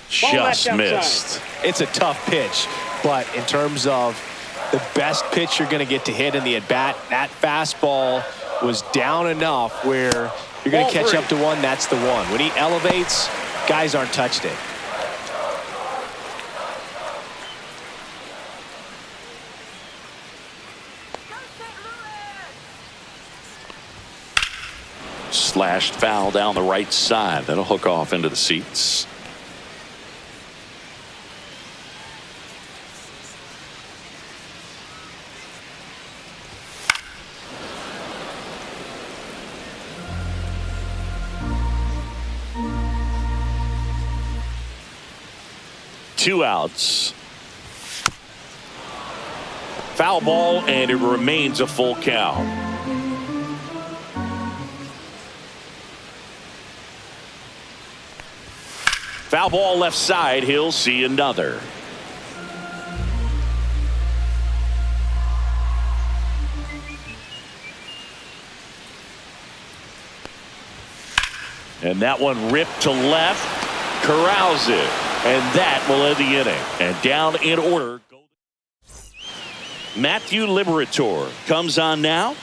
Just missed. It's a tough pitch, but in terms of the best pitch you're going to get to hit in the at-bat, that fastball was down enough where you're going to catch up to one. That's the one. When he elevates, guys aren't touched it. Slashed foul down the right side. That'll hook off into the seats. Two outs. Foul ball, and it remains a full count. Foul ball left side. He'll see another. And that one ripped to left. Corrals it. And that will end the inning. And down in order. Matthew Liberator comes on now.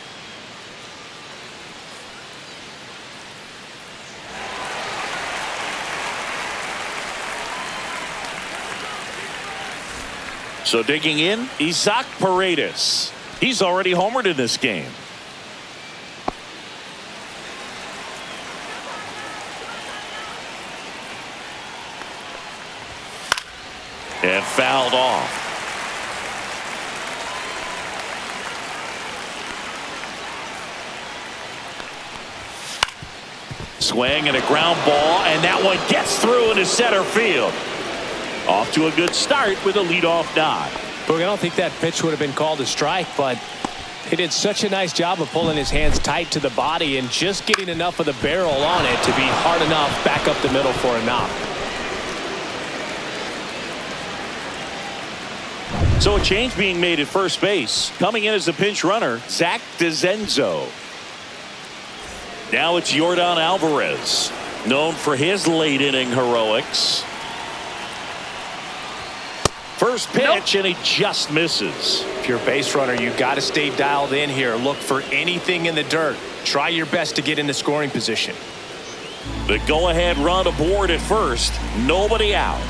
So digging in, Isaac Paredes. He's already homered in this game. And fouled off. Swing and a ground ball, and that one gets through into center field. Off to a good start with a leadoff nod. Boog, I don't think that pitch would have been called a strike, but he did such a nice job of pulling his hands tight to the body and just getting enough of the barrel on it to be hard enough back up the middle for a knock. So a change being made at first base. Coming in as the pinch runner, Zach DeZenzo. Now it's Yordan Alvarez, known for his late inning heroics. First pitch, and he just misses. If you're a base runner, you got to stay dialed in here. Look for anything in the dirt. Try your best to get in the scoring position. The go-ahead run aboard at first. Nobody out.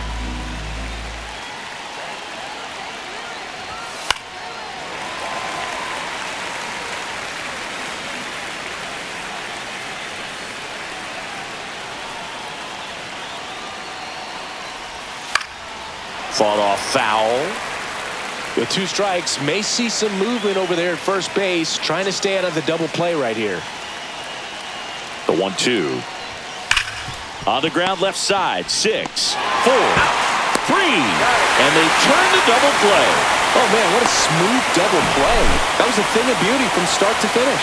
Fought off foul. With 2 strikes, may see some movement over there at first base, trying to stay out of the double play right here. The 1-2. On the ground left side. 6, 4, 3. And they turn the double play. Oh, man, what a smooth double play. That was a thing of beauty from start to finish.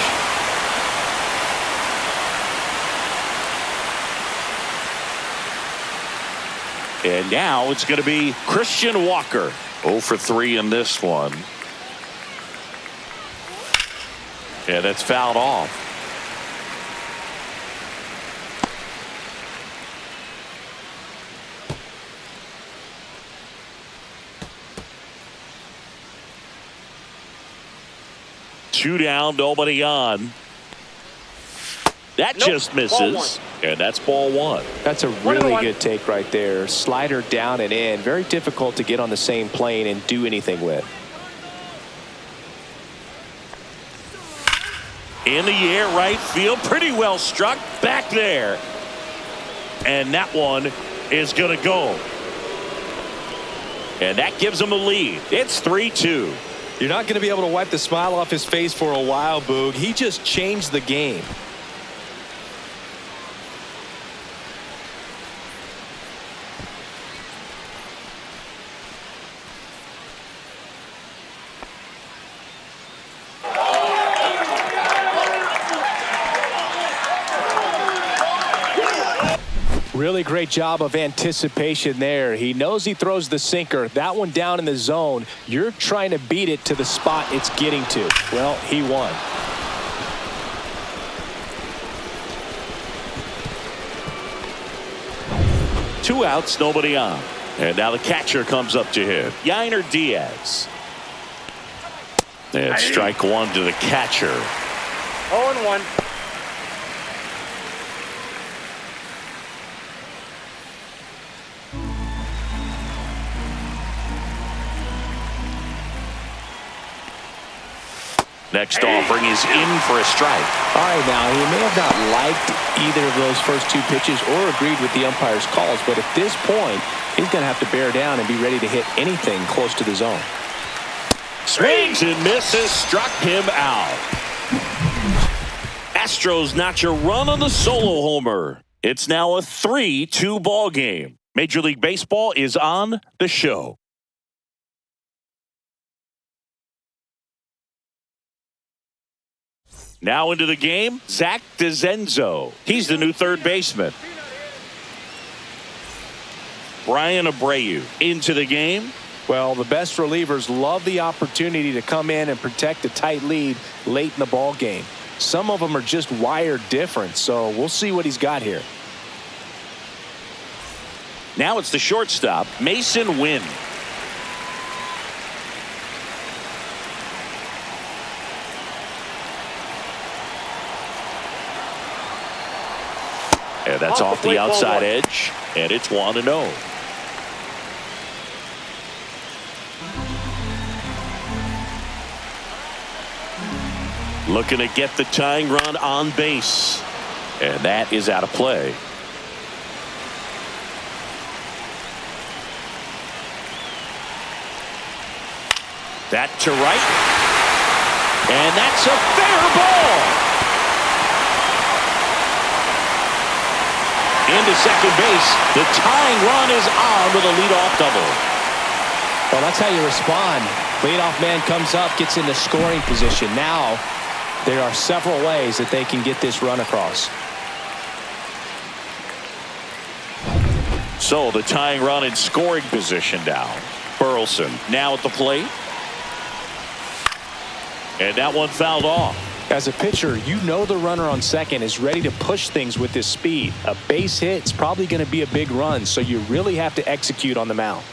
And now it's going to be Christian Walker. 0 for 3 in this one. And that's fouled off. Two down, nobody on. That just misses. And that's ball 1. That's a really good take right there. Slider down and in. Very difficult to get on the same plane and do anything with. In the air, right field. Pretty well struck. Back there. And that one is going to go. And that gives them a lead. It's 3-2. You're not going to be able to wipe the smile off his face for a while, Boog. He just changed the game. Really great job of anticipation there. He knows he throws the sinker. That one down in the zone. You're trying to beat it to the spot it's getting to. Well, he won. Two outs, nobody on. And now the catcher comes up to him. Yainer Diaz. And strike 1 to the catcher. 0-1. Next offering is in for a strike. All right, now, he may have not liked either of those first 2 pitches or agreed with the umpire's calls, but at this point, he's going to have to bear down and be ready to hit anything close to the zone. Swings and misses, struck him out. Astros notch a run on the solo homer. It's now a 3-2 ball game. Major League Baseball is on the show. Now into the game, Zach DeZenzo. He's the new third baseman. Brian Abreu into the game. Well, the best relievers love the opportunity to come in and protect a tight lead late in the ball game. Some of them are just wired different, so we'll see what he's got here. Now it's the shortstop, Mason Wynn. And that's off the outside edge, and it's 1-0. Looking to get the tying run on base, and that is out of play. That to right, and that's a fair ball. into second base. The tying run is on with a leadoff double. Well, that's how you respond. Leadoff man comes up, gets into scoring position. Now there are several ways that they can get this run across. So the tying run in scoring position now. Burleson now at the plate. And that one fouled off. As a pitcher, you know the runner on second is ready to push things with his speed. A base hit is probably going to be a big run, so you really have to execute on the mound.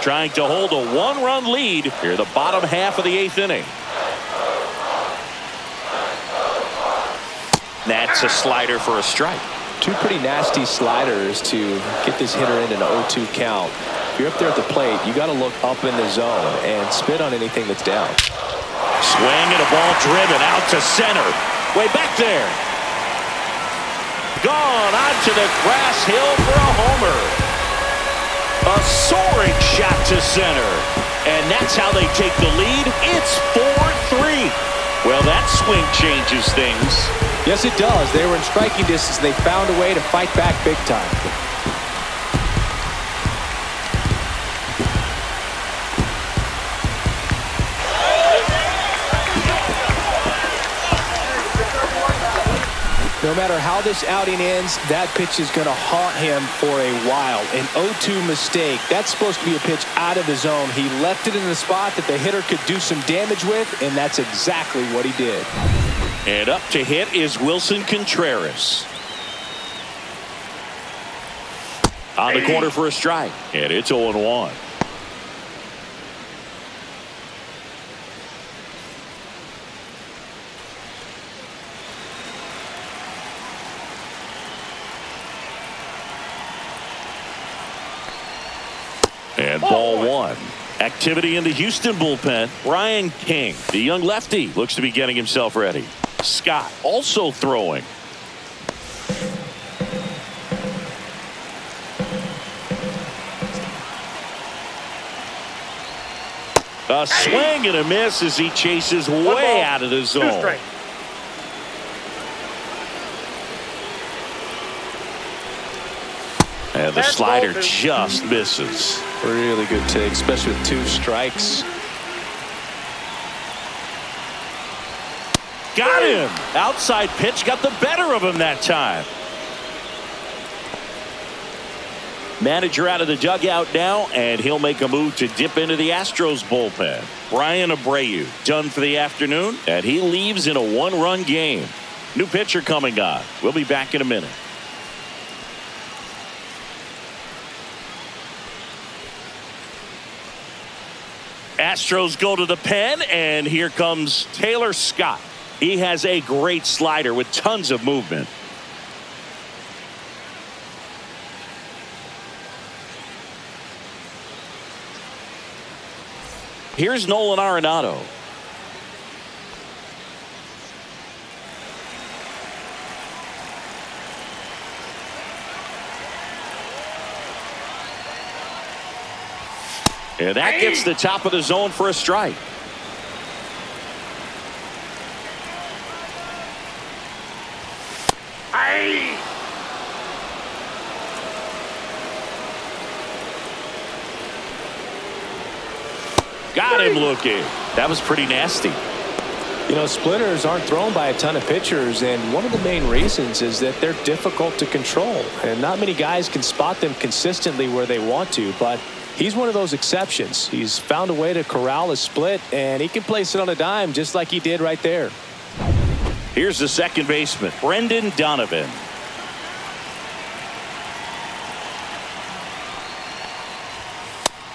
Trying to hold a one-run lead here the bottom half of the 8th inning. That's a slider for a strike. Two pretty nasty sliders to get this hitter in an 0-2 count. If you're up there at the plate, you got to look up in the zone and spit on anything that's down. Swing and a ball driven out to center. Way back there. Gone onto the grass hill for a homer. A soaring shot to center. And that's how they take the lead. It's 4-3. Well, that swing changes things. Yes, it does. They were in striking distance. They found a way to fight back big time. No matter how this outing ends, that pitch is going to haunt him for a while. An 0-2 mistake. That's supposed to be a pitch out of the zone. He left it in the spot that the hitter could do some damage with, and that's exactly what he did. And up to hit is Wilson Contreras. On the corner for a strike. And it's 0-1. And ball one. Activity in the Houston bullpen. Brian King, the young lefty, looks to be getting himself ready. Scott also throwing. A swing and a miss as he chases way out of the zone. And the slider just misses. Really good take, especially with 2 strikes. Got him. Outside pitch got the better of him that time. Manager out of the dugout now, and he'll make a move to dip into the Astros bullpen. Brian Abreu done for the afternoon, and he leaves in a 1-run game. New pitcher coming on. We'll be back in a minute. Astros go to the pen, and here comes Taylor Scott. He has a great slider with tons of movement. Here's Nolan Arenado. And that gets the top of the zone for a strike. Got him looking. That was pretty nasty. You know, splitters aren't thrown by a ton of pitchers, and one of the main reasons is that they're difficult to control. And not many guys can spot them consistently where they want to, but he's one of those exceptions. He's found a way to corral a split, and he can place it on a dime just like he did right there. Here's the second baseman, Brendan Donovan.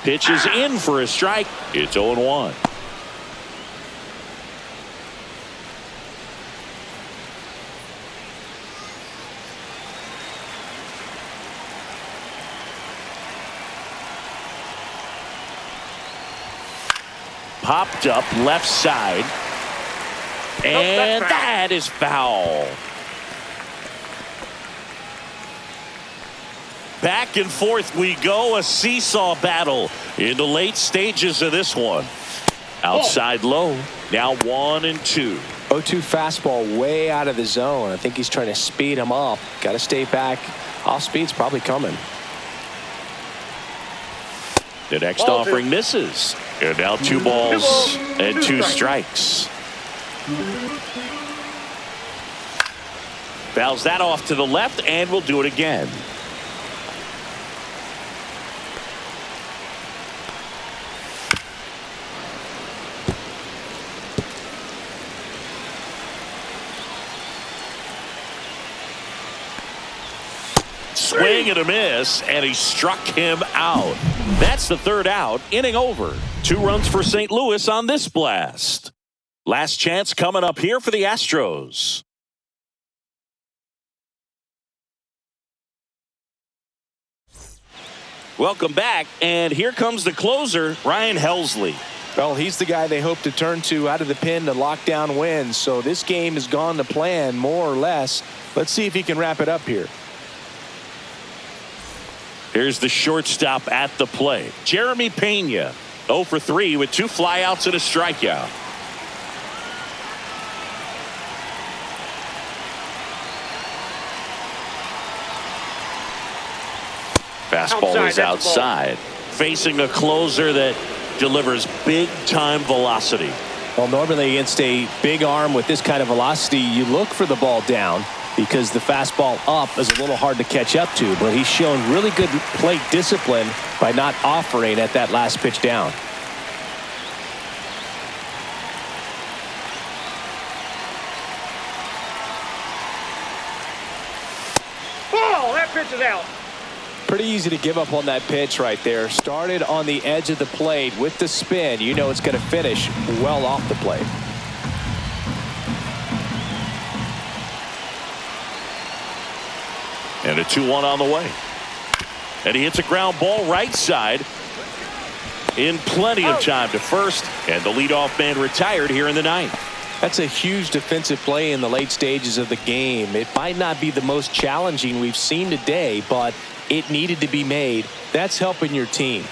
Pitch is in for a strike. It's 0-1. Popped up left side. And that is foul. Back and forth we go, a seesaw battle in the late stages of this one. Outside low, now 1-2. 0-2 fastball way out of the zone. I think he's trying to speed him up. Got to stay back. Off speed's probably coming. The next offering misses. And now 2 balls and 2 strikes. Fouls that off to the left, and we'll do it again. Swing and a miss, and he struck him out. That's the 3rd out, inning over. 2 runs for St. Louis on this blast. Last chance coming up here for the Astros. Welcome back, and here comes the closer, Ryan Helsley. Well, he's the guy they hope to turn to out of the pen to lock down wins. So this game has gone to plan, more or less. Let's see if he can wrap it up here. Here's the shortstop at the plate. Jeremy Pena, 0 for 3 with 2 flyouts and a strikeout. Fastball is outside. Facing a closer that delivers big-time velocity. Well, normally against a big arm with this kind of velocity, you look for the ball down because the fastball up is a little hard to catch up to. But he's shown really good plate discipline by not offering at that last pitch down. Oh, that pitch is out. Pretty easy to give up on that pitch right there. Started on the edge of the plate with the spin. You know it's going to finish well off the plate. And a 2-1 on the way. And he hits a ground ball right side in plenty of time to first. And the leadoff man retired here in the 9th. That's a huge defensive play in the late stages of the game. It might not be the most challenging we've seen today, but it needed to be made. That's helping your team.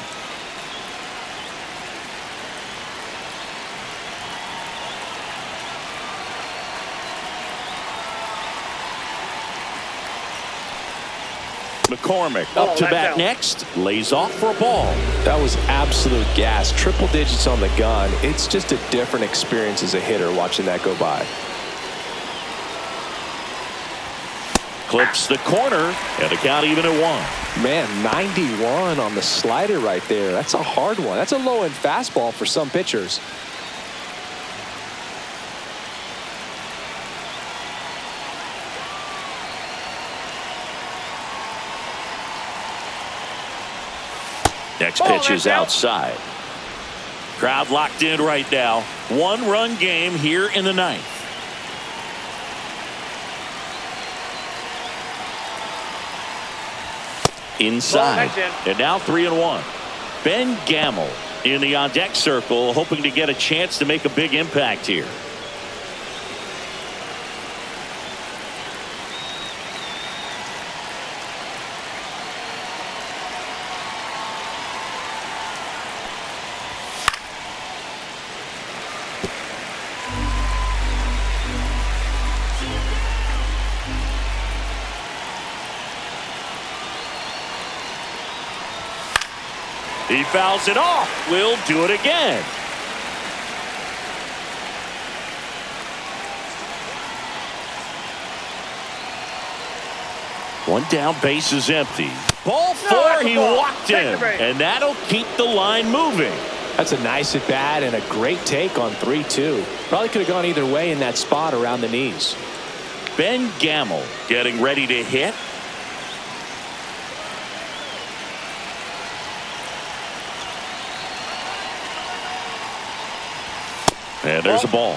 McCormick up to bat next. Lays off for a ball. That was absolute gas. Triple digits on the gun. It's just a different experience as a hitter watching that go by. Clips the corner, and the count even at 1. Man, 91 on the slider right there. That's a hard one. That's a low-end fastball for some pitchers. Next pitch is outside. Crowd locked in right now. 1-run game here in the 9th. Inside. And now 3-1. Ben Gamel in the on-deck circle, hoping to get a chance to make a big impact here. He fouls it off. We'll do it again. One down, base is empty. Ball 4, he walked in. And that'll keep the line moving. That's a nice at bat and a great take on 3-2. Probably could have gone either way in that spot around the knees. Ben Gamel getting ready to hit. And there's a ball.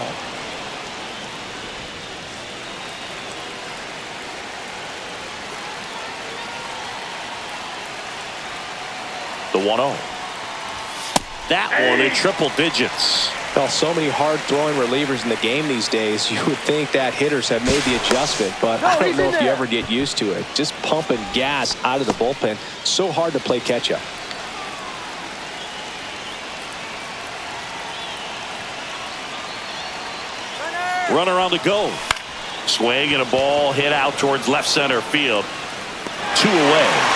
The 1-0. That one in triple digits. Well, so many hard-throwing relievers in the game these days. You would think that hitters have made the adjustment, but I don't know if you ever get used to it. Just pumping gas out of the bullpen. So hard to play catch-up. Runner on the go. Swing and a ball hit out towards left center field. 2 away.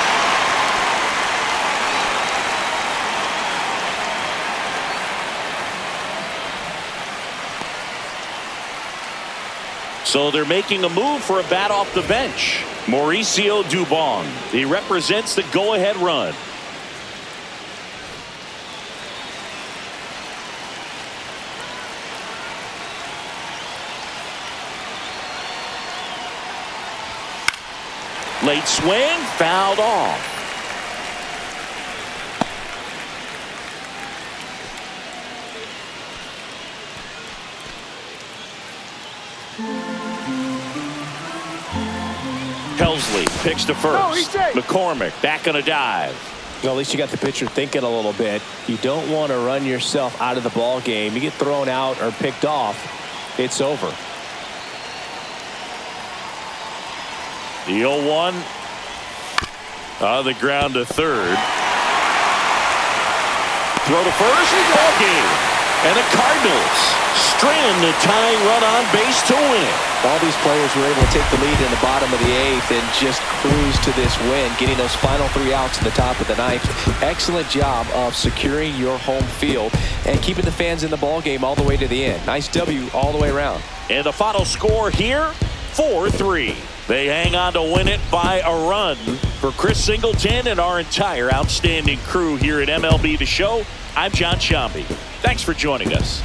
So they're making a move for a bat off the bench. Mauricio Dubon. He represents the go-ahead run. Late swing, fouled off. Helsley picks to first. McCormick back on a dive. Well, at least you got the pitcher thinking a little bit. You don't want to run yourself out of the ball game. You get thrown out or picked off, it's over. The 0-1 on the ground to third. Throw to first. Ball game. And the Cardinals strand the tying run on base to win it. All these players were able to take the lead in the bottom of the 8th and just cruise to this win, getting those final 3 outs in the top of the 9th. Excellent job of securing your home field and keeping the fans in the ball game all the way to the end. Nice W all the way around. And the final score here, 4-3. They hang on to win it by a run. For Chris Singleton and our entire outstanding crew here at MLB The Show, I'm John Shambi. Thanks for joining us.